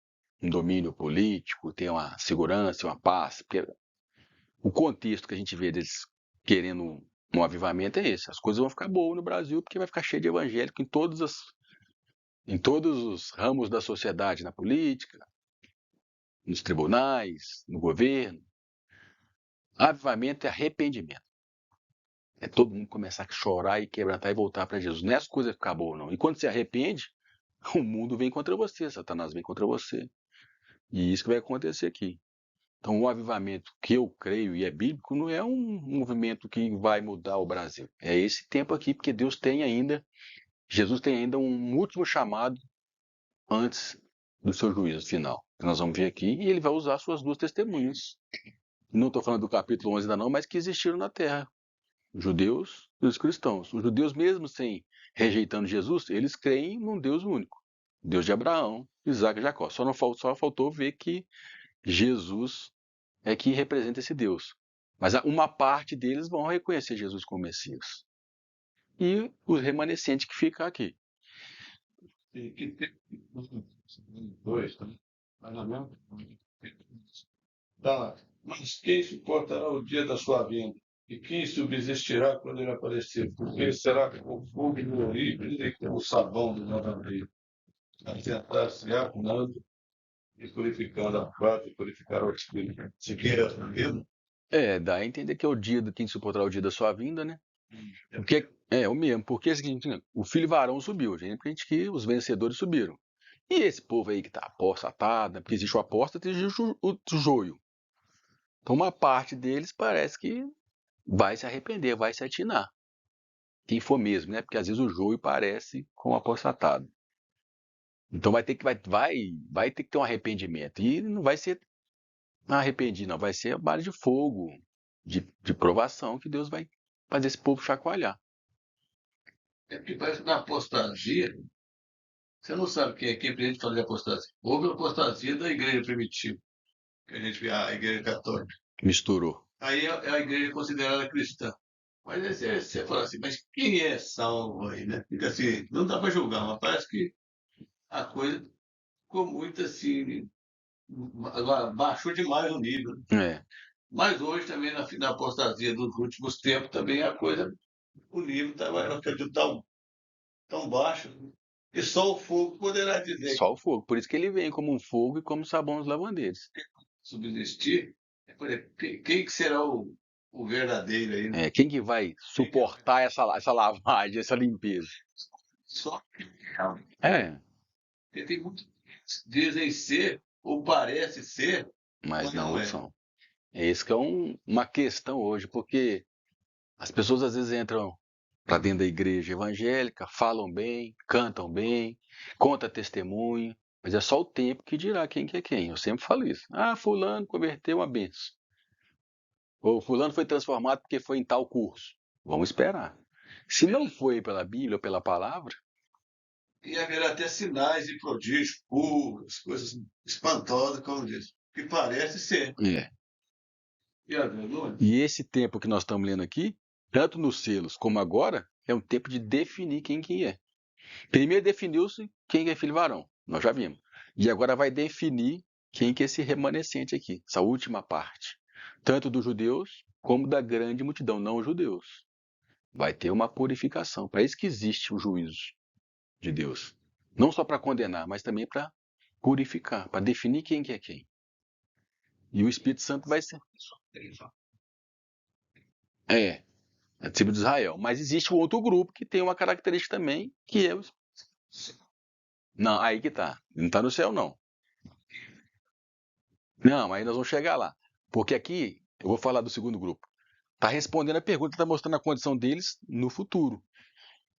domínio político, ter uma segurança, uma paz. Porque o contexto que a gente vê deles querendo um avivamento é esse. As coisas vão ficar boas no Brasil porque vai ficar cheio de evangélico em todos os ramos da sociedade, na política, nos tribunais, no governo. Avivamento é arrependimento. É todo mundo começar a chorar e quebrantar e voltar para Jesus. Não é as coisas ficar boas, não. E quando se arrepende, o mundo vem contra você, Satanás vem contra você. E isso que vai acontecer aqui. Então, o avivamento que eu creio e é bíblico não é um movimento que vai mudar o Brasil. É esse tempo aqui, porque Jesus tem ainda um último chamado antes do seu juízo final. Que nós vamos ver aqui, e ele vai usar suas duas testemunhas. Não estou falando do capítulo 11 ainda não, mas que existiram na terra. Os judeus e os cristãos. Os judeus, mesmo sem rejeitando Jesus, eles creem num Deus único. Deus de Abraão, Isaac e Jacó. Só faltou ver que Jesus é que representa esse Deus. Mas uma parte deles vão reconhecer Jesus como Messias. E os remanescentes que ficam aqui. E que tem dois, tá? Parlamento. Tá. Mas quem suportará o dia da sua vinda? E quem subsistirá quando ele aparecer? Porque será o fogo do horrível e o sabão do lavandeiro, a tentar se arrumando e purificando a prata e purificar o espírito. Se queira mesmo? Dá a entender que é o dia de quem suportará o dia da sua vinda, né? Porque é o mesmo, porque é o seguinte, o filho varão subiu, gente, porque a gente que os vencedores subiram. E esse povo aí que tá apostatado, porque existe o apóstata e existe o joio. Então uma parte deles parece que vai se arrepender, vai se atinar. Quem for mesmo, né? Porque às vezes o joio parece com o apostatado. Então vai ter que ter um arrependimento. E não vai ser arrependido, não. Vai ser a base de fogo, de provação que Deus vai fazer esse povo chacoalhar. É porque parece que na apostasia, você não sabe quem é quem para a gente fazer apostasia. Houve a apostasia da igreja primitiva, que a gente vê a igreja católica. Misturou. Aí é a igreja considerada cristã. Mas aí você fala assim, mas quem é salvo aí, né? Fica assim, não dá para julgar, mas parece que a coisa ficou muito assim, agora baixou demais o nível. É. Mas hoje também na apostasia dos últimos tempos também a coisa, o nível estava tão baixo que só o fogo poderá dizer Só o fogo. Por isso que ele vem como um fogo e como sabão dos lavandeiros. subsistir. Por exemplo, quem que será o verdadeiro aí, né? Quem que vai suportar essa lavagem, essa limpeza? Só É, que tem muitos que dizem ser ou parece ser, mas mas não não é. são. É isso que é uma questão hoje, porque as pessoas às vezes entram para dentro da igreja evangélica, falam bem, cantam bem, conta testemunho, mas é só o tempo que dirá quem que é quem. Eu sempre falo isso. Ah, fulano converteu uma benção. Ou fulano foi transformado porque foi em tal curso. Vamos esperar. Se não foi pela Bíblia ou pela palavra, E haverá até sinais e prodígios, curas, coisas espantosas, como diz, que parece ser. é. E a verdade? E esse tempo que nós estamos lendo aqui, tanto nos selos como agora, é um tempo de definir quem que é. Primeiro definiu-se quem é filho varão, nós já vimos. E agora vai definir quem que é esse remanescente aqui, essa última parte. Tanto dos judeus como da grande multidão, não os judeus. Vai ter uma purificação. Para isso que existe o juízo de Deus. Não só para condenar, mas também para purificar, para definir quem que é quem. E o Espírito Santo vai ser. É tribo de Israel. Mas existe um outro grupo que tem uma característica também, que é o. Não, aí que tá. Não tá no céu, não. Não, aí nós vamos chegar lá. Porque aqui, eu vou falar do segundo grupo. Tá respondendo a pergunta, tá mostrando a condição deles no futuro.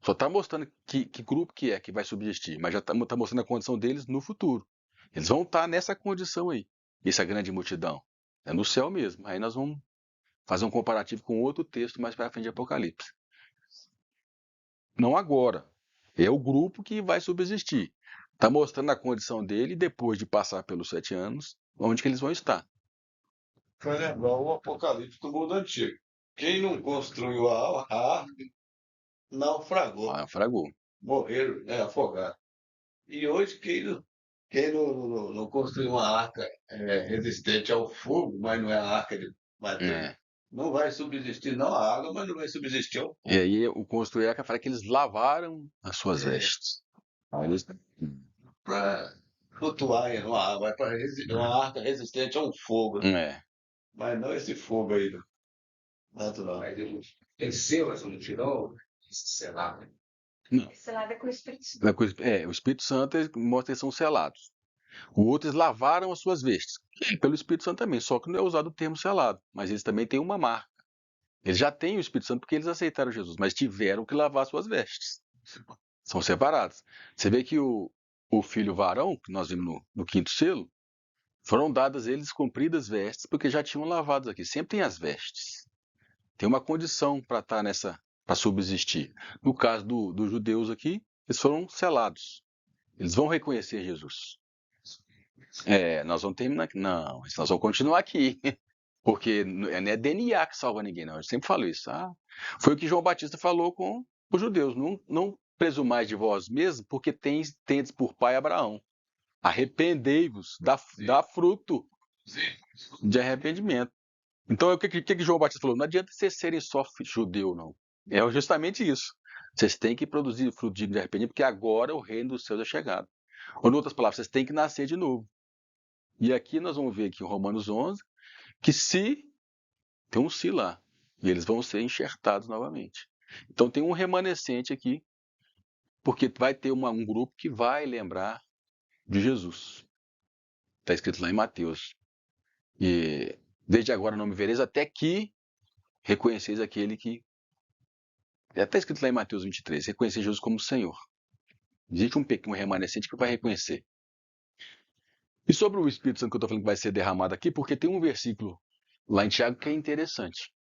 Só está mostrando que grupo que é que vai subsistir, mas já está mostrando a condição deles no futuro. Eles vão estar nessa condição aí, essa grande multidão. É no céu mesmo. Aí nós vamos fazer um comparativo com outro texto mais para frente de Apocalipse. Não agora. É o grupo que vai subsistir. Está mostrando a condição dele depois de passar pelos 7 anos, onde que eles vão estar. Foi lembrar o Apocalipse do mundo antigo. Quem não construiu a arca naufragou, Naufragou. morreram, né, afogados. E hoje, quem não construiu uma arca resistente ao fogo, mas não é a arca de madeira, É. não vai subsistir não a água, mas não vai subsistir ao E fogo. aí o construir a fala que eles lavaram as suas vestes. Eles... Para flutuar em uma água, uma arca resistente ao fogo, né? É. Mas não esse fogo aí natural. Mas ele tem selo essa multidão, selado. Selada com o Espírito Santo. O Espírito Santo mostra que eles são selados. O outro, eles lavaram as suas vestes. Pelo Espírito Santo também, só que não é usado o termo selado. Mas eles também têm uma marca. Eles já têm o Espírito Santo porque eles aceitaram Jesus, mas tiveram que lavar suas vestes. São separados. Você vê que o filho varão, que nós vimos no quinto selo, foram dadas a eles compridas vestes, porque já tinham lavado aqui. Sempre tem as vestes. Tem uma condição para estar nessa, para subsistir. No caso dos judeus aqui, eles foram selados. Eles vão reconhecer Jesus. Nós vamos terminar aqui. Não, nós vamos continuar aqui. Porque não é DNA que salva ninguém, não. Eu sempre falo isso. Foi o que João Batista falou com os judeus. Não presumais de vós mesmos, porque tendes por pai Abraão. Arrependei-vos, dá fruto de arrependimento. Então, o que João Batista falou? Não adianta vocês serem só judeu, não. É justamente isso. Vocês têm que produzir fruto digno de arrependimento, porque agora o reino dos céus é chegado. Ou, em outras palavras, vocês têm que nascer de novo. E aqui nós vamos ver aqui em Romanos 11, que se tem um se lá, e eles vão ser enxertados novamente. Então tem um remanescente aqui, porque vai ter um grupo que vai lembrar de Jesus. Está escrito lá em Mateus. E desde agora não me vereis, até que reconheceis aquele que... Está escrito lá em Mateus 23, reconhecer Jesus como Senhor. Existe um pequeno remanescente que vai reconhecer. E sobre o Espírito Santo que eu estou falando que vai ser derramado aqui, porque tem um versículo lá em Tiago que é interessante.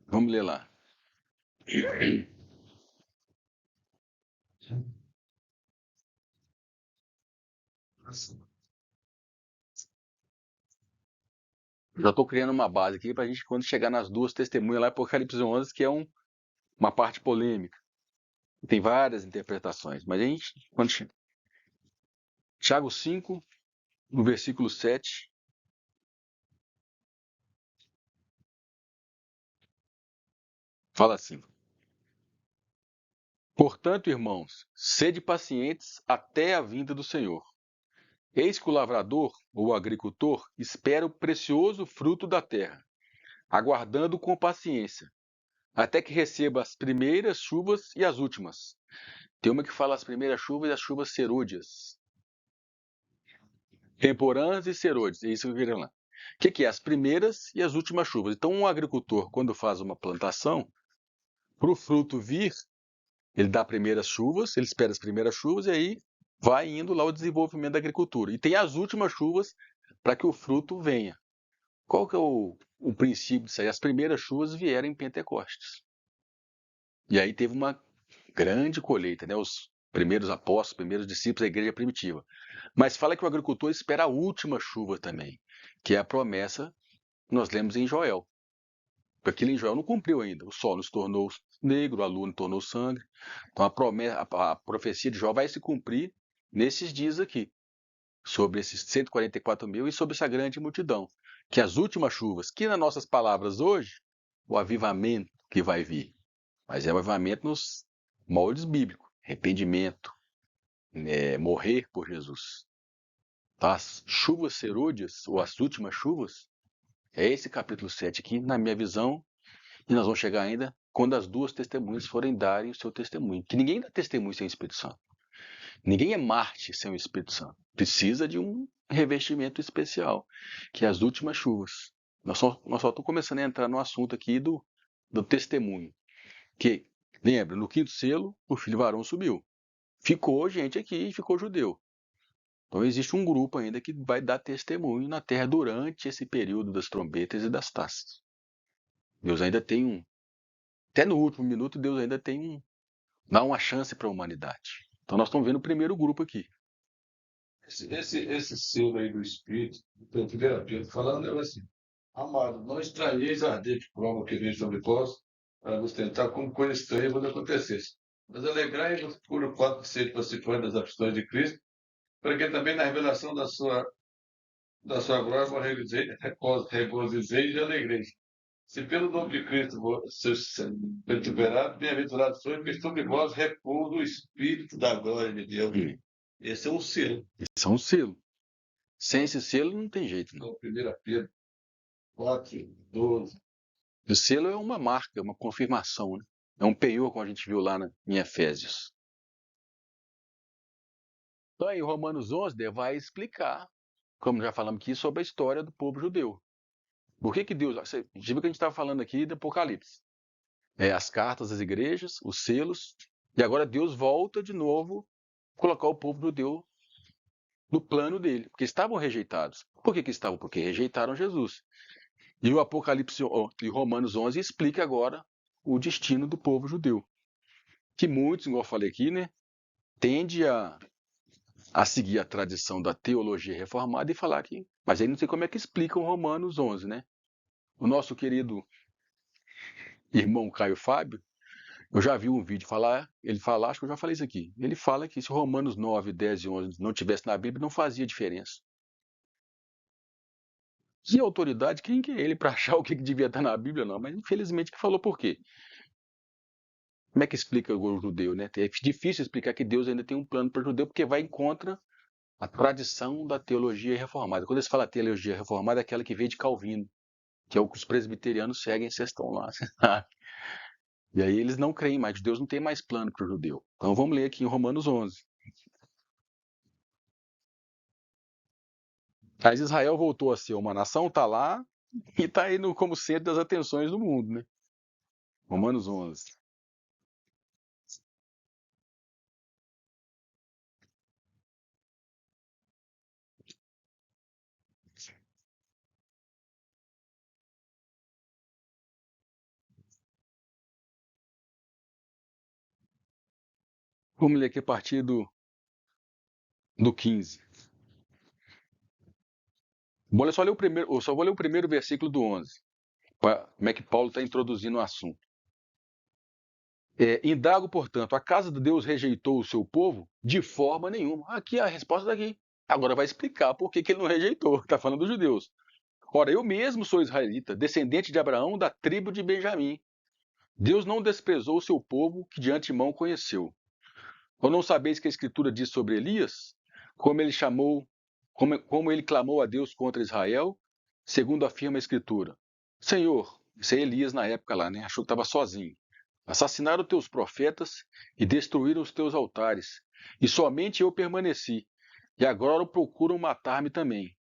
Vamos ler lá. Já estou criando uma base aqui para a gente, quando chegar nas duas testemunhas lá em Apocalipse 11, que é uma parte polêmica. Tem várias interpretações, mas a gente, quando chega. Tiago 5, no versículo 7. Fala assim: Portanto, irmãos, sede pacientes até a vinda do Senhor. Eis que o lavrador, ou o agricultor, espera o precioso fruto da terra, aguardando com paciência, até que receba as primeiras chuvas e as últimas. Tem uma que fala as primeiras chuvas e as chuvas serôdias. Temporãs e serôdias, é isso que eu queria lá. O que é? As primeiras e as últimas chuvas. Então, um agricultor, quando faz uma plantação, para o fruto vir, ele dá primeiras chuvas, ele espera as primeiras chuvas e aí vai indo lá o desenvolvimento da agricultura. E tem as últimas chuvas para que o fruto venha. Qual que é o princípio disso aí? As primeiras chuvas vieram em Pentecostes. E aí teve uma grande colheita, né? Os primeiros apóstolos, primeiros discípulos da igreja primitiva. Mas fala que o agricultor espera a última chuva também, que é a promessa que nós lemos em Joel. Porque aquilo em Joel não cumpriu ainda. O sol nos tornou negro, a lua nos tornou sangue. Então a profecia de Joel vai se cumprir nesses dias aqui, sobre esses 144 mil e sobre essa grande multidão. Que as últimas chuvas, que nas nossas palavras hoje, o avivamento que vai vir. Mas é o avivamento nos moldes bíblicos. Arrependimento, morrer por Jesus. Tá? As chuvas serôdias, ou as últimas chuvas, é esse capítulo 7 aqui, na minha visão, e nós vamos chegar ainda quando as duas testemunhas forem darem o seu testemunho. Que ninguém dá testemunho sem o Espírito Santo. Ninguém é Marte sem o Espírito Santo. Precisa de um revestimento especial, que é as últimas chuvas. Nós só estamos começando a entrar no assunto aqui do testemunho. Que Lembra, no quinto selo, o filho varão subiu. Ficou gente aqui, ficou judeu. Então existe um grupo ainda que vai dar testemunho na terra durante esse período das trombetas e das taças. Deus ainda tem até no último minuto, Deus ainda tem dá uma chance para a humanidade. Então nós estamos vendo o primeiro grupo aqui. Esse selo aí do Espírito, do 1 Pedro, falando é assim: amado, não estranheis a ardente prova que vem sobre vós, para vos tentar como coisa estranha quando acontecesse. Mas alegrai-vos por o fato de ser participantes das aflições de Cristo, para que também na revelação da sua glória vos regozijeis e alegreis. Se pelo nome de Cristo sois pertuverados, bem-aventurados sois, porque sobre vós repousa o Espírito da glória de Deus. Esse é um selo. Esse é um selo. Sem esse selo não tem jeito. Não. Então, 1 Pedro 4, 12. O selo é uma marca, uma confirmação. Né? É um penhor, como a gente viu lá em Efésios. Então aí, Romanos 11 vai explicar, como já falamos aqui, sobre a história do povo judeu. Por que Deus... Você viu que a gente estava falando aqui do Apocalipse. As cartas das igrejas, os selos, e agora Deus volta de novo a colocar o povo judeu no plano dele, porque estavam rejeitados. Por que estavam? Porque rejeitaram Jesus. E o Apocalipse e Romanos 11 explica agora o destino do povo judeu. Que muitos, igual eu falei aqui, né, tende a seguir a tradição da teologia reformada e falar que... Mas aí não sei como é que explicam Romanos 11, né? O nosso querido irmão Caio Fábio, eu já vi um vídeo ele fala, acho que eu já falei isso aqui, ele fala que se Romanos 9, 10 e 11 não tivesse na Bíblia, não fazia diferença. Que autoridade, quem que é ele para achar o que devia estar na Bíblia, não? Mas infelizmente que falou por quê? Como é que explica o judeu, né? É difícil explicar que Deus ainda tem um plano para o judeu, porque vai em contra a tradição da teologia reformada. Quando eles falam teologia reformada, é aquela que veio de Calvino, que é o que os presbiterianos seguem, vocês estão lá. E aí eles não creem mais, Deus não tem mais plano para o judeu. Então vamos ler aqui em Romanos 11. Mas Israel voltou a ser uma nação, está lá, e está indo como centro das atenções do mundo, né? Romanos 11. Vamos ler aqui a partir do 15. Só vou ler o primeiro versículo do 11. Como é que Paulo está introduzindo o assunto. Indago, portanto, a casa de Deus rejeitou o seu povo? De forma nenhuma. Aqui a resposta daqui. Agora vai explicar por que ele não rejeitou. Está falando dos judeus. Ora, eu mesmo sou israelita, descendente de Abraão, da tribo de Benjamim. Deus não desprezou o seu povo que de antemão conheceu. Ou não sabeis que a Escritura diz sobre Elias? Como ele clamou a Deus contra Israel, segundo afirma a Escritura. Senhor, isso é Elias na época lá, né? Achou que estava sozinho. Assassinaram teus profetas e destruíram os teus altares, e somente eu permaneci, e agora procuram matar-me também.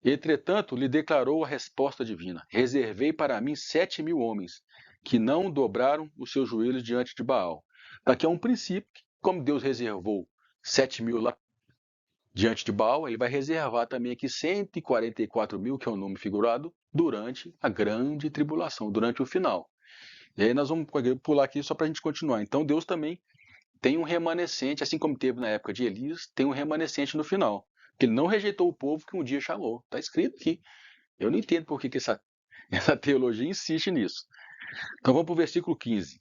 Entretanto, lhe declarou a resposta divina: reservei para mim 7.000 homens, que não dobraram os seus joelhos diante de Baal. Daqui é um princípio, que, como Deus reservou 7.000 lá diante de Baal, ele vai reservar também aqui 144.000, que é o nome figurado, durante a grande tribulação, durante o final. E aí nós vamos pular aqui só para a gente continuar. Então Deus também tem um remanescente, assim como teve na época de Elias, tem um remanescente no final. Que ele não rejeitou o povo que um dia chamou. Está escrito aqui. Eu não entendo por que essa teologia insiste nisso. Então vamos para o versículo 15.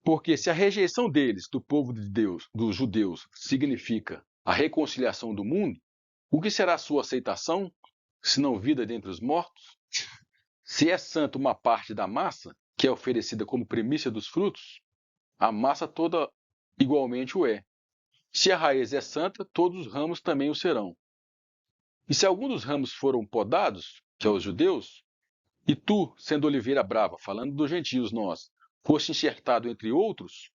Porque se a rejeição deles, do povo de Deus, dos judeus, significa a reconciliação do mundo, o que será a sua aceitação, se não vida dentre os mortos? Se é santo uma parte da massa, que é oferecida como primícia dos frutos, a massa toda igualmente o é. Se a raiz é santa, todos os ramos também o serão. E se algum dos ramos foram podados, que é os judeus, e tu, sendo oliveira brava, falando dos gentios nós, foste enxertado entre outros,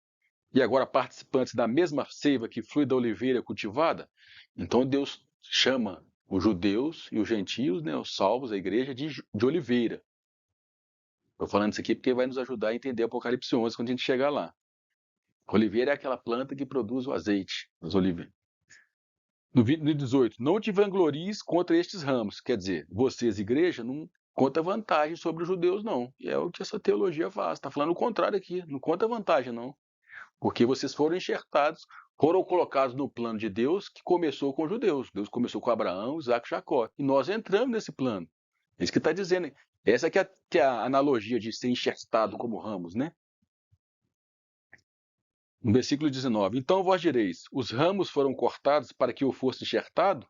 e agora participantes da mesma seiva que flui da oliveira cultivada, então Deus chama os judeus e os gentios, né, os salvos, a igreja, de oliveira. Estou falando isso aqui porque vai nos ajudar a entender Apocalipse 11 quando a gente chegar lá. Oliveira é aquela planta que produz o azeite, as oliveiras. No 18, não te vanglories contra estes ramos. Quer dizer, vocês, igreja, não conta vantagem sobre os judeus, não. E é o que essa teologia faz. Está falando o contrário aqui. Não conta vantagem, não. Porque vocês foram enxertados, foram colocados no plano de Deus que começou com os judeus. Deus começou com Abraão, Isaac e Jacó. E nós entramos nesse plano. É isso que está dizendo. Essa que é a analogia de ser enxertado como ramos, né? No versículo 19, então vós direis, os ramos foram cortados para que eu fosse enxertado?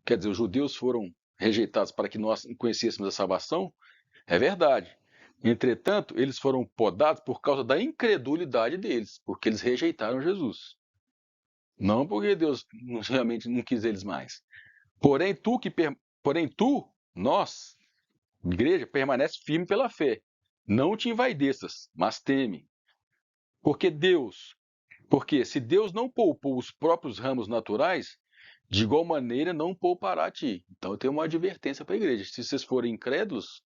Quer dizer, os judeus foram rejeitados para que nós conhecêssemos a salvação? É verdade. Entretanto, eles foram podados por causa da incredulidade deles, porque eles rejeitaram Jesus. Não porque Deus realmente não quis eles mais. Porém, nós, igreja, permanece firme pela fé. Não te envaideças, mas teme. Porque se Deus não poupou os próprios ramos naturais, de igual maneira não poupará a ti. Então tem uma advertência para a igreja. Se vocês forem incrédulos,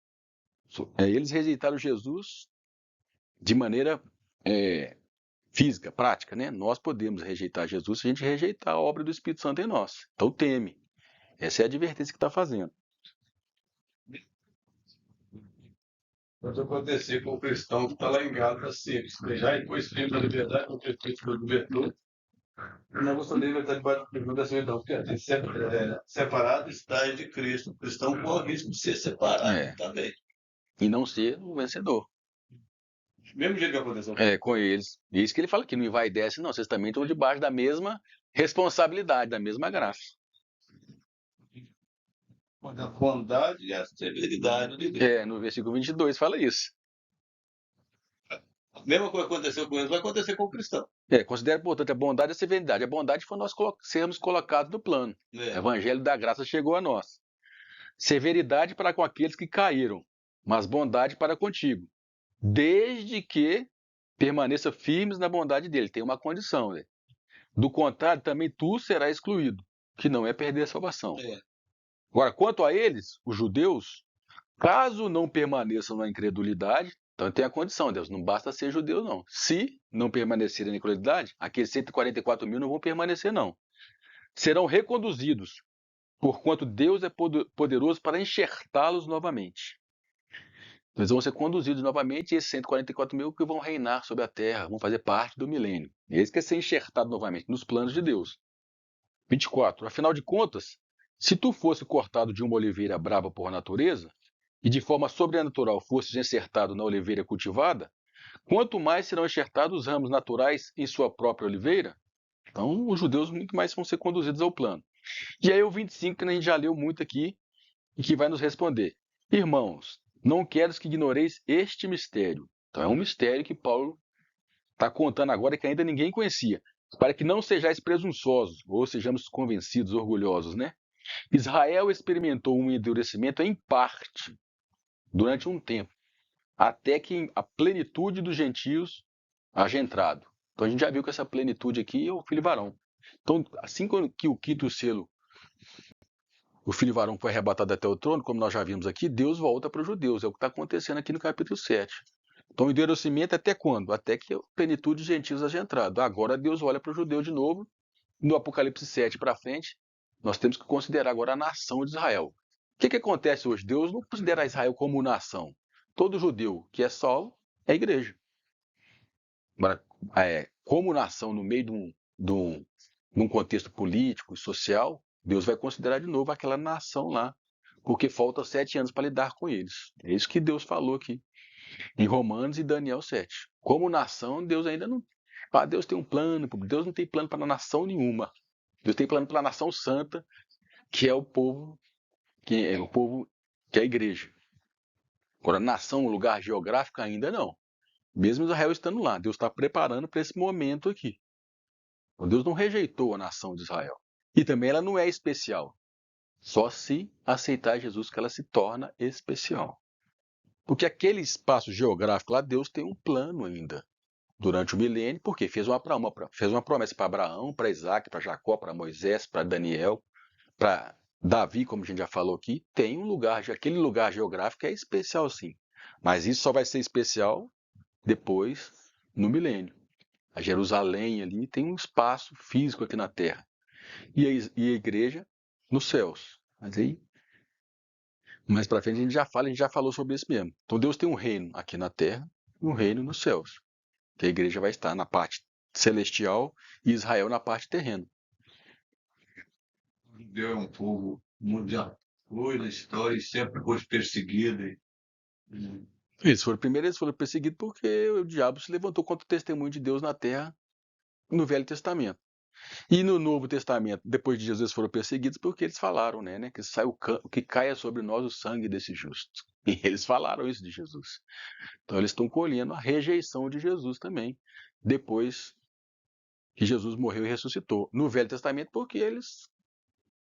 eles rejeitaram Jesus de maneira física, prática, né? Nós podemos rejeitar Jesus se a gente rejeitar a obra do Espírito Santo em nós. Então teme. Essa é a advertência que está fazendo. Pode acontecer com o cristão que está lá em Gálatas 6. Já depois firme da liberdade, o prefeito do libertou. Não gosto dele está debaixo do primeiro da servidão, porque separado está de Cristo. O cristão corre o risco de ser separado também. E não ser um vencedor. Mesmo jeito que aconteceu. Com eles. E isso que ele fala que não envaidece, não. Vocês também estão debaixo da mesma responsabilidade, da mesma graça. A bondade e a severidade de Deus. No versículo 22 fala isso. A mesma coisa que aconteceu com eles vai acontecer com o cristão. Considera, portanto, a bondade e a severidade. A bondade foi nós sermos colocados no plano. O evangelho da graça chegou a nós. Severidade para com aqueles que caíram, mas bondade para contigo. Desde que permaneça firmes na bondade dele. Tem uma condição. Né? Do contrário, também tu serás excluído, que não é perder a salvação. Agora, quanto a eles, os judeus, caso não permaneçam na incredulidade, então tem a condição, Deus, não basta ser judeu, não. Se não permanecerem na incredulidade, aqueles 144 mil não vão permanecer, não. Serão reconduzidos, porquanto Deus é poderoso para enxertá-los novamente. Eles vão ser conduzidos novamente e esses 144 mil que vão reinar sobre a terra, vão fazer parte do milênio. Esse que é ser enxertado novamente nos planos de Deus. 24. Afinal de contas, se tu fosse cortado de uma oliveira brava por natureza, e de forma sobrenatural fosses enxertado na oliveira cultivada, quanto mais serão enxertados os ramos naturais em sua própria oliveira? Então, os judeus muito mais vão ser conduzidos ao plano. E aí o 25, que a gente já leu muito aqui, e que vai nos responder. Irmãos, não quero que ignoreis este mistério. Então, é um mistério que Paulo está contando agora que ainda ninguém conhecia. Para que não sejais presunçosos, ou sejamos convencidos, orgulhosos, né? Israel experimentou um endurecimento em parte, durante um tempo, até que a plenitude dos gentios haja entrado. Então a gente já viu que essa plenitude aqui é o filho varão. Então, assim que o quinto selo, o filho varão foi arrebatado até o trono, como nós já vimos aqui, Deus volta para os judeus. É o que está acontecendo aqui no capítulo 7. Então, o endurecimento até quando? Até que a plenitude dos gentios haja entrado. Agora Deus olha para o judeu de novo. No Apocalipse 7 para frente, nós temos que considerar agora a nação de Israel. O que acontece hoje? Deus não considera Israel como nação. Todo judeu que é salvo é igreja. Agora, como nação no meio de um contexto político e social, Deus vai considerar de novo aquela nação lá, porque faltam 7 anos para lidar com eles. É isso que Deus falou aqui, em Romanos e Daniel 7. Como nação, Deus ainda não... Deus tem um plano, Deus não tem plano para nação nenhuma. Deus tem plano para a nação santa, que é o povo que é a igreja. Agora, nação, lugar geográfico, ainda não. Mesmo Israel estando lá, Deus está preparando para esse momento aqui. Então, Deus não rejeitou a nação de Israel. E também ela não é especial. Só se aceitar Jesus que ela se torna especial. Porque aquele espaço geográfico lá, Deus tem um plano ainda. Durante o milênio, porque fez uma promessa para Abraão, para Isaac, para Jacó, para Moisés, para Daniel, para Davi, como a gente já falou aqui, tem um lugar, aquele lugar geográfico é especial sim. Mas isso só vai ser especial depois, no milênio. A Jerusalém ali tem um espaço físico aqui na Terra. E a igreja nos céus. Mas aí, mais para frente, a gente já falou sobre isso mesmo. Então Deus tem um reino aqui na Terra e um reino nos céus. Que a igreja vai estar na parte celestial e Israel na parte terrena. Judeu é um povo mundial. Foi na história e sempre foi perseguido. Eles foram perseguidos porque o diabo se levantou contra o testemunho de Deus na terra no Velho Testamento. E no Novo Testamento, depois de Jesus, eles foram perseguidos porque eles falaram, né, que que caia sobre nós o sangue desse justo. E eles falaram isso de Jesus. Então eles estão colhendo a rejeição de Jesus também, depois que Jesus morreu e ressuscitou. No Velho Testamento, porque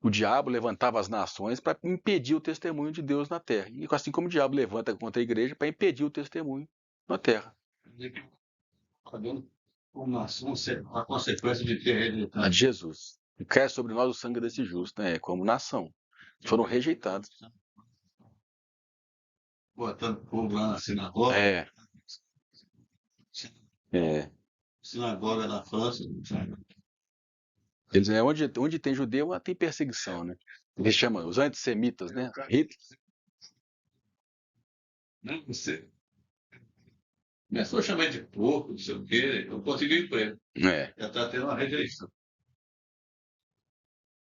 o diabo levantava as nações para impedir o testemunho de Deus na terra. E assim como o diabo levanta contra a igreja para impedir o testemunho na terra. Uma consequência de ter rejeitado. A de Jesus. E cai sobre nós o sangue desse justo, né? Como nação. Foram rejeitados. Botando povo lá na sinagoga. É. Sinagoga na França. Eles, onde tem judeu, tem perseguição, né? Eles chamam os antissemitas, né? Hitler. Não, você. Começou a chamar de porco, não sei o quê. Eu consegui emprego. Já está tendo uma rejeição.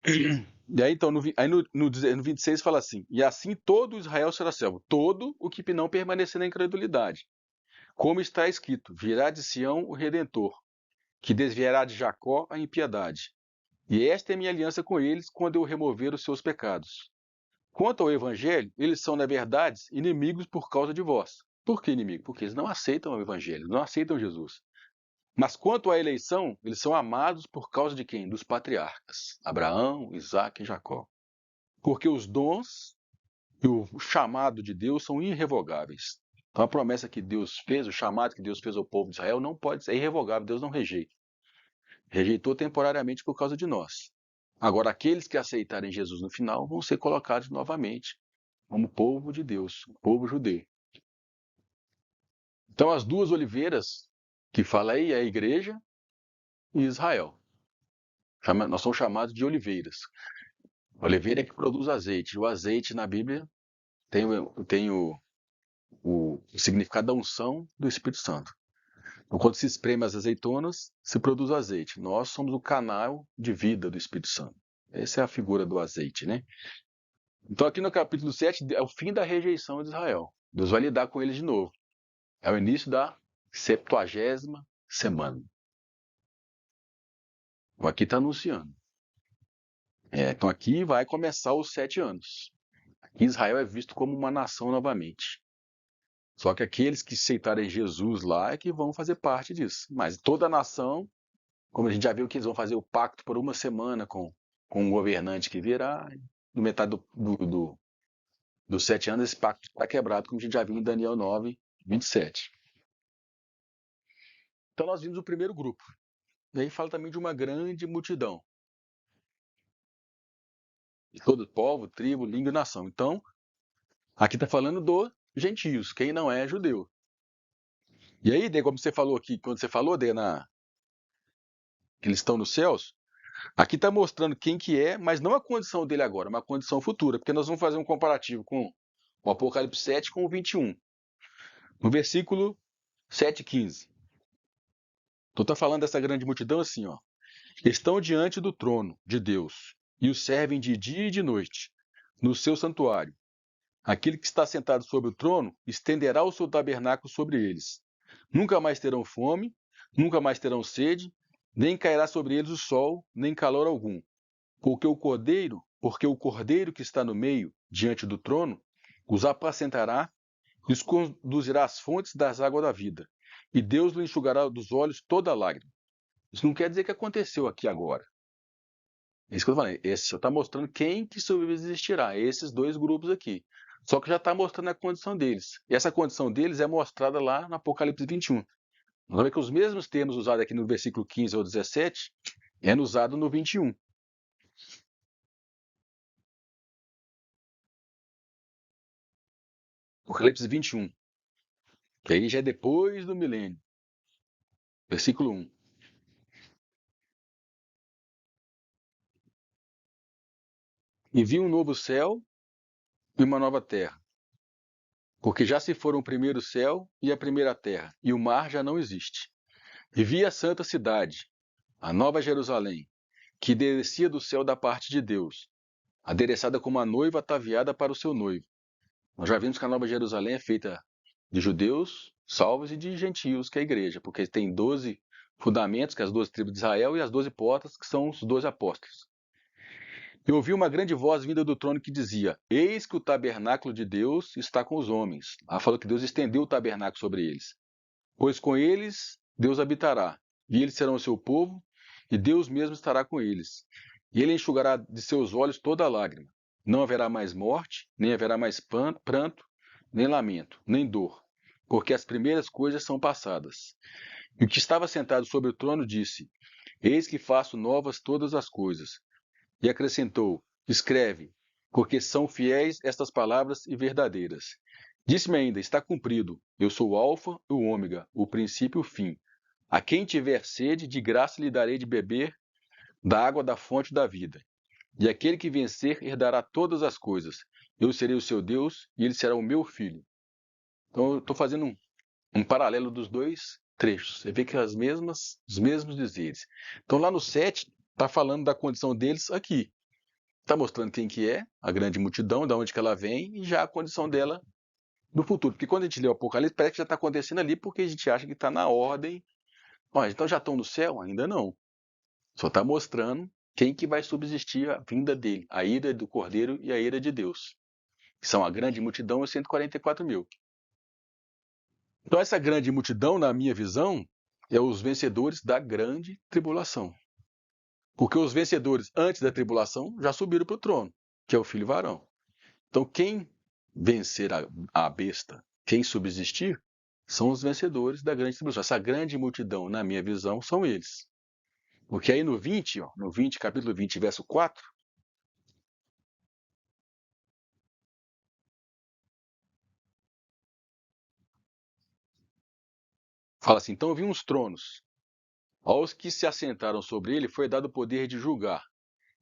E aí, então, no 26 fala assim: e assim todo Israel será salvo, todo o que não permanecer na incredulidade. Como está escrito: virá de Sião o Redentor, que desviará de Jacó a impiedade. E esta é minha aliança com eles quando eu remover os seus pecados. Quanto ao evangelho, eles são, na verdade, inimigos por causa de vós. Por que inimigo? Porque eles não aceitam o evangelho, não aceitam Jesus. Mas quanto à eleição, eles são amados por causa de quem? Dos patriarcas, Abraão, Isaque e Jacó. Porque os dons e o chamado de Deus são irrevogáveis. Então a promessa que Deus fez, o chamado que Deus fez ao povo de Israel não pode ser irrevogável, Deus não rejeita. Rejeitou temporariamente por causa de nós. Agora, aqueles que aceitarem Jesus no final vão ser colocados novamente como povo de Deus, povo judeu. Então, as duas oliveiras que fala aí é a igreja e Israel. Nós somos chamados de oliveiras. A oliveira é que produz azeite. O azeite na Bíblia tem o significado da unção do Espírito Santo. Então, quando se espreme as azeitonas, se produz azeite. Nós somos o canal de vida do Espírito Santo. Essa é a figura do azeite, né? Então, aqui no capítulo 7, é o fim da rejeição de Israel. Deus vai lidar com eles de novo. É o início da 70ª semana. Então, aqui está anunciando. Então, aqui vai começar os 7 anos. Aqui Israel é visto como uma nação novamente. Só que aqueles que aceitarem Jesus lá é que vão fazer parte disso. Mas toda a nação, como a gente já viu que eles vão fazer o pacto por uma semana com um governante que virá, no metade dos 7 anos esse pacto está quebrado, como a gente já viu em Daniel 9, 27. Então nós vimos o primeiro grupo. E aí fala também de uma grande multidão. De todo povo, tribo, língua e nação. Então, aqui está falando dos gentios, quem não é judeu. E aí, Dê, como você falou aqui, quando você falou, Dê, que eles estão nos céus, aqui está mostrando quem que é, mas não a condição dele agora, uma condição futura, porque nós vamos fazer um comparativo com o Apocalipse 7 com o 21. No versículo 7:15. Então está falando dessa grande multidão assim, ó. Estão diante do trono de Deus e o servem de dia e de noite, no seu santuário. Aquele que está sentado sobre o trono estenderá o seu tabernáculo sobre eles. Nunca mais terão fome, nunca mais terão sede, nem cairá sobre eles o sol, nem calor algum. Porque o cordeiro que está no meio, diante do trono, os apacentará e os conduzirá às fontes das águas da vida. E Deus lhe enxugará dos olhos toda lágrima. Isso não quer dizer que aconteceu aqui agora. É isso que eu estou falando. Esse só está mostrando quem que subsistirá, esses dois grupos aqui. Só que já está mostrando a condição deles. E essa condição deles é mostrada lá no Apocalipse 21. Nós vamos ver que os mesmos termos usados aqui no versículo 15 ou 17 é usado no 21. Apocalipse 21. Que aí já é depois do milênio. Versículo 1. E vi um novo céu e uma nova terra, porque já se foram o primeiro céu e a primeira terra, e o mar já não existe. E vi a santa cidade, a nova Jerusalém, que descia do céu da parte de Deus, adereçada como a noiva ataviada para o seu noivo. Nós já vimos que a nova Jerusalém é feita de judeus salvos e de gentios, que é a igreja, porque tem 12 fundamentos, que é as 12 tribos de Israel, e as 12 portas, que são os 12 apóstolos. E ouvi uma grande voz vinda do trono que dizia: Eis que o tabernáculo de Deus está com os homens. Ela falou que Deus estendeu o tabernáculo sobre eles. Pois com eles Deus habitará, e eles serão o seu povo, e Deus mesmo estará com eles. E ele enxugará de seus olhos toda lágrima. Não haverá mais morte, nem haverá mais pranto, nem lamento, nem dor, porque as primeiras coisas são passadas. E o que estava sentado sobre o trono disse: Eis que faço novas todas as coisas. E acrescentou: Escreve, porque são fiéis estas palavras e verdadeiras. Disse-me ainda: Está cumprido. Eu sou o Alfa e o Ômega, o princípio e o fim. A quem tiver sede, de graça lhe darei de beber da água da fonte da vida. E aquele que vencer herdará todas as coisas. Eu serei o seu Deus e ele será o meu filho. Então eu estou fazendo um paralelo dos dois trechos. Você vê que os mesmos dizeres. Então lá no 7 está falando da condição deles aqui. Está mostrando quem que é, a grande multidão, de onde que ela vem, e já a condição dela no futuro. Porque quando a gente lê o Apocalipse, parece que já está acontecendo ali, porque a gente acha que está na ordem. Ó, então já estão no céu? Ainda não. Só está mostrando quem que vai subsistir a vinda dele, a ira do Cordeiro e a ira de Deus. Que são a grande multidão e os 144 mil. Então essa grande multidão, na minha visão, é os vencedores da grande tribulação. Porque os vencedores antes da tribulação já subiram para o trono, que é o filho varão. Então quem vencer a besta, quem subsistir, são os vencedores da grande tribulação. Essa grande multidão, na minha visão, são eles. Porque aí no 20, capítulo 20, verso 4, fala assim: Então vi uns tronos. Aos que se assentaram sobre ele foi dado o poder de julgar.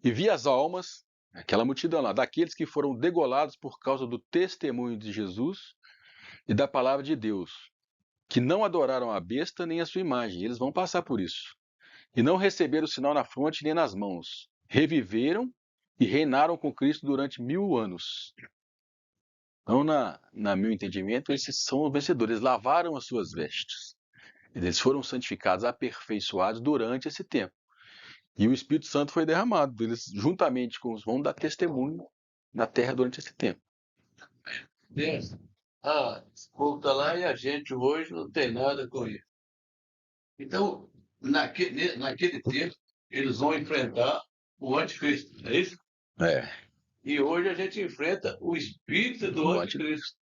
E vi as almas, aquela multidão lá, daqueles que foram degolados por causa do testemunho de Jesus e da palavra de Deus, que não adoraram a besta nem a sua imagem. Eles vão passar por isso. E não receberam o sinal na fronte nem nas mãos. Reviveram e reinaram com Cristo durante 1000 anos. Então, na meu entendimento, esses são os vencedores. Eles lavaram as suas vestes. Eles foram santificados, aperfeiçoados durante esse tempo. E o Espírito Santo foi derramado. Eles, juntamente com os, vão dar testemunho na terra durante esse tempo. Deus, esse povo está lá e a gente hoje não tem nada com isso. Então, naquele tempo, eles vão enfrentar o anticristo, não é isso? É. E hoje a gente enfrenta o espírito do anticristo.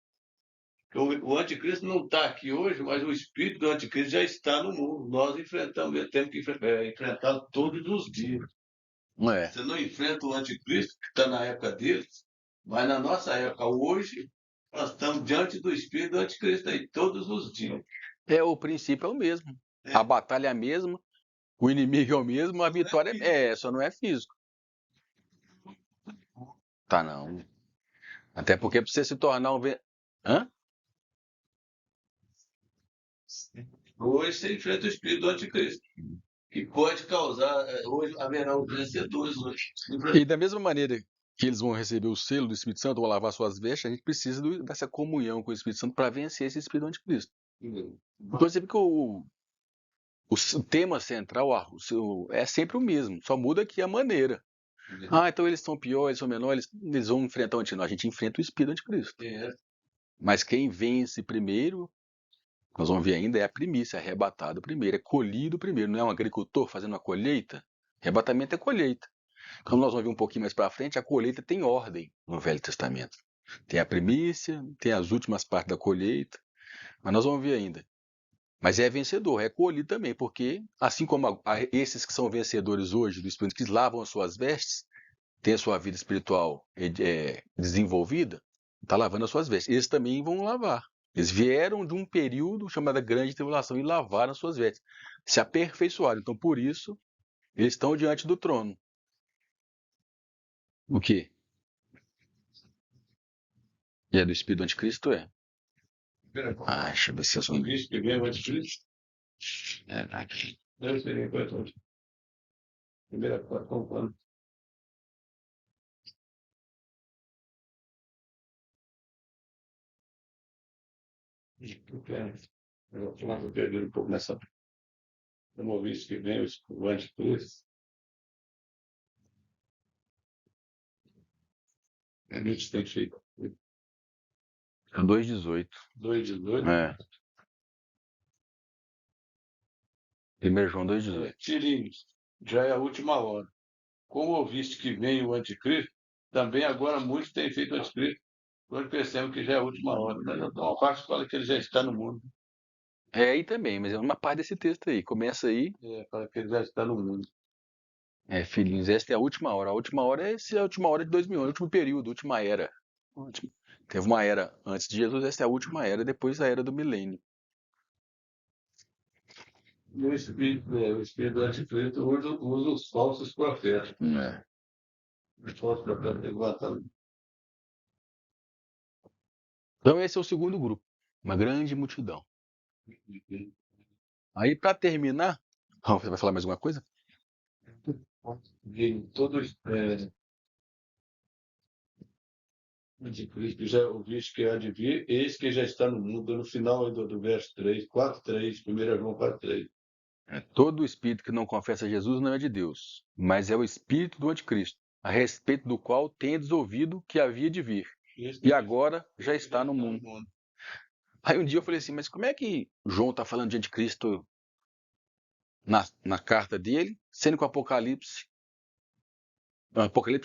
O anticristo não está aqui hoje, mas o espírito do anticristo já está no mundo. Nós enfrentamos, temos que enfrentar todos os dias. É. Você não enfrenta o anticristo, que está na época deles, mas na nossa época, hoje, nós estamos diante do espírito do anticristo aí todos os dias. O princípio é o mesmo. A batalha é a mesma, o inimigo é o mesmo, a vitória só não é físico. Tá, não. Até porque para você se tornar um... Hã? Hoje você enfrenta o espírito do anticristo, que pode causar, hoje haverá os vencedores hoje. E da mesma maneira que eles vão receber o selo do Espírito Santo, vão lavar suas vestes, a gente precisa dessa comunhão com o Espírito Santo para vencer esse espírito do anticristo. Então você vê que o tema central é sempre o mesmo, só muda aqui a maneira. Então eles são piores, eles são menores, eles vão enfrentar o anticristo. A gente enfrenta o espírito do anticristo. Mas quem vence primeiro, nós vamos ver ainda, é a primícia, é arrebatado primeiro, é colhido primeiro. Não é um agricultor fazendo a colheita? Arrebatamento é colheita. Como nós vamos ver um pouquinho mais para frente, a colheita tem ordem no Velho Testamento. Tem a primícia, tem as últimas partes da colheita, mas nós vamos ver ainda. Mas é vencedor, é colhido também, porque assim como esses que são vencedores hoje do Espírito, que lavam as suas vestes, têm a sua vida espiritual desenvolvida, está lavando as suas vestes. Eles também vão lavar. Eles vieram de um período chamado Grande Tribulação e lavaram suas vestes. Se aperfeiçoaram. Então, por isso, eles estão diante do trono. O quê? E é do Espírito do Anticristo? É. Deixa eu ver se eu sou... Cristo que vem o anticristo. Aqui. Deve ser importante. Primeira coisa, concordo. Eu vou perder um pouco nessa. Vamos ouvir isso que vem o anticristo. A gente tem feito. É 2,18. 2:18. É. 1 João 2,18. Tirinhos, já é a última hora. Como ouviste que vem o anticristo, também agora muitos têm feito o anticristo. Nós percebemos que já é a última hora. Mas uma parte fala que ele já está no mundo. É aí também, mas é uma parte desse texto aí. Começa aí. Fala que ele já está no mundo. Filhinhos, esta é a última hora. A última hora é a última hora de 2000 anos, o último período, a última era. Teve uma era antes de Jesus, esta é a última era, depois a era do milênio. E o espírito do anticristo usa os falsos profetas. Os falsos profetas levantam. Então esse é o segundo grupo, uma grande multidão. Aí para terminar, você vai falar mais alguma coisa? De todos anticristo, já ouviste que há de vir, eis que já está no mundo, no final ainda do verso 3, 4:3, 1 João 4:3. Todo espírito que não confessa Jesus não é de Deus, mas é o espírito do anticristo, a respeito do qual tendes ouvido que havia de vir, e agora já está no mundo. Aí um dia eu falei assim, mas como é que João está falando de anticristo na carta dele, sendo que o Apocalipse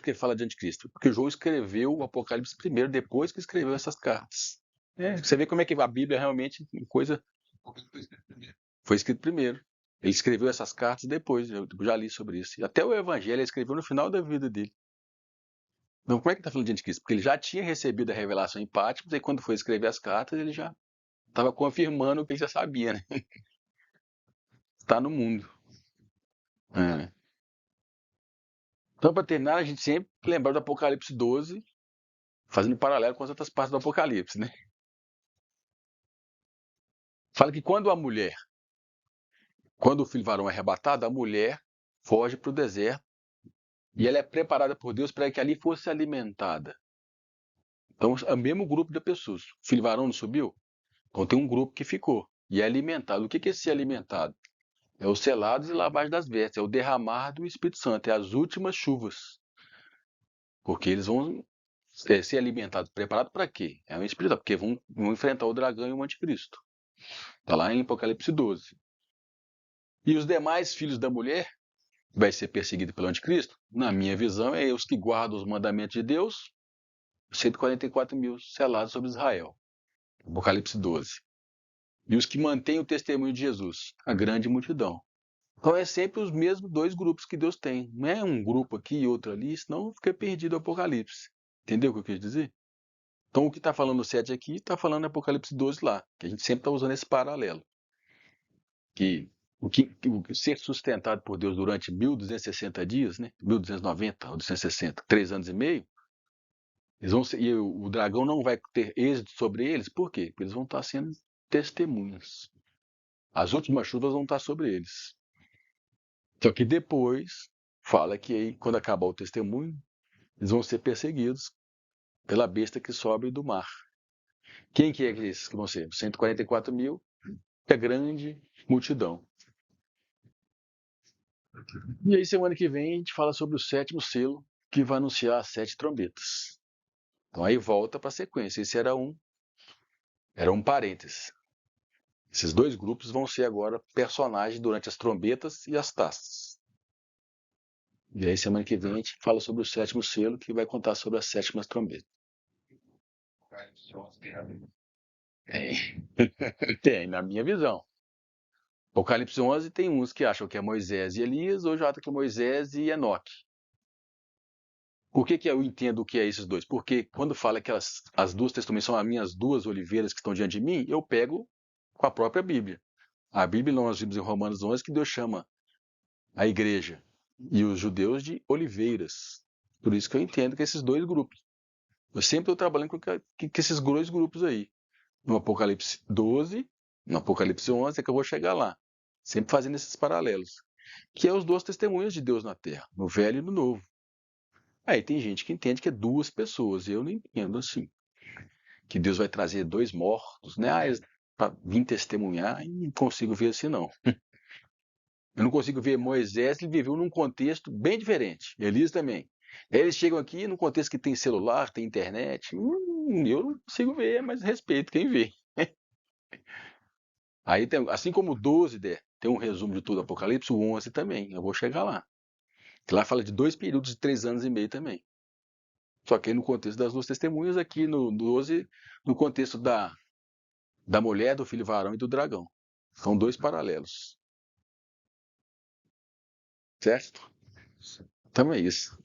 que fala de anticristo? Porque João escreveu o Apocalipse primeiro, depois que escreveu essas cartas. Você vê como é que a Bíblia realmente coisa foi escrito primeiro. Ele escreveu essas cartas depois, eu já li sobre isso. E até o Evangelho ele escreveu no final da vida dele. Então, como é que ele está falando de anticristo? Porque ele já tinha recebido a revelação em Patmos, e quando foi escrever as cartas, ele já estava confirmando o que ele já sabia, né? Está no mundo. Então, para terminar, a gente sempre lembra do Apocalipse 12, fazendo paralelo com as outras partes do Apocalipse, né? Fala que quando o filho varão é arrebatado, a mulher foge para o deserto e ela é preparada por Deus para que ali fosse alimentada. Então, é o mesmo grupo de pessoas. O filho varão não subiu? Então, tem um grupo que ficou e é alimentado. O que é ser alimentado? É os selados e lavagem das vestes, é o derramar do Espírito Santo, é as últimas chuvas. Porque eles vão ser alimentados. Preparados para quê? É um espírito, porque vão enfrentar o dragão e o anticristo. Está lá em Apocalipse 12. E os demais filhos da mulher vai ser perseguido pelo anticristo? Na minha visão, é os que guardam os mandamentos de Deus, 144 mil selados sobre Israel. Apocalipse 12. E os que mantêm o testemunho de Jesus, a grande multidão. Então é sempre os mesmos dois grupos que Deus tem. Não é um grupo aqui e outro ali, senão fica perdido o Apocalipse. Entendeu o que eu quis dizer? Então o que está falando no 7 aqui, está falando no Apocalipse 12 lá, que a gente sempre está usando esse paralelo. Que o ser sustentado por Deus durante 1260 dias, né? 1290 ou 260, 3 anos e meio, e o dragão não vai ter êxito sobre eles, por quê? Porque eles vão estar sendo testemunhas. As últimas chuvas vão estar sobre eles. Só que depois, fala que aí, quando acabar o testemunho, eles vão ser perseguidos pela besta que sobe do mar. Quem que é esses que vão ser? 144 mil, é grande multidão. E aí, semana que vem, a gente fala sobre o 7º selo, que vai anunciar as 7 trombetas. Então aí volta para a sequência. Esse era um parênteses. Esses dois grupos vão ser agora personagens durante as trombetas e as taças. E aí, semana que vem, a gente fala sobre o 7º selo, que vai contar sobre as 7ª trombetas. Tem, na minha visão. Apocalipse 11 tem uns que acham que é Moisés e Elias, ou já acham que é Moisés e Enoque. Por que eu entendo o que é esses dois? Porque quando fala que as duas testemunhas são as minhas duas oliveiras que estão diante de mim, eu pego com a própria Bíblia. A Bíblia, nós vimos em Romanos 11 que Deus chama a igreja e os judeus de oliveiras. Por isso que eu entendo que esses dois grupos. Eu sempre estou trabalhando com esses dois grupos aí. No Apocalipse 12, no Apocalipse 11, é que eu vou chegar lá. Sempre fazendo esses paralelos. Que é os dois testemunhas de Deus na Terra, no Velho e no Novo. Aí tem gente que entende que é duas pessoas. Eu não entendo assim. Que Deus vai trazer dois mortos, né? Para vir testemunhar, e não consigo ver assim, não. Eu não consigo ver Moisés, ele viveu num contexto bem diferente. Elias também. Eles chegam aqui num contexto que tem celular, tem internet. Eu não consigo ver, mas respeito quem vê. Aí tem, assim como o 12 tem um resumo de tudo o Apocalipse, o 11 também. Eu vou chegar lá. Que lá fala de 2 períodos de 3 anos e meio também. Só que aí no contexto das duas testemunhas, aqui no 12, no contexto da mulher, do filho varão e do dragão. São 2 paralelos. Certo? Então é isso.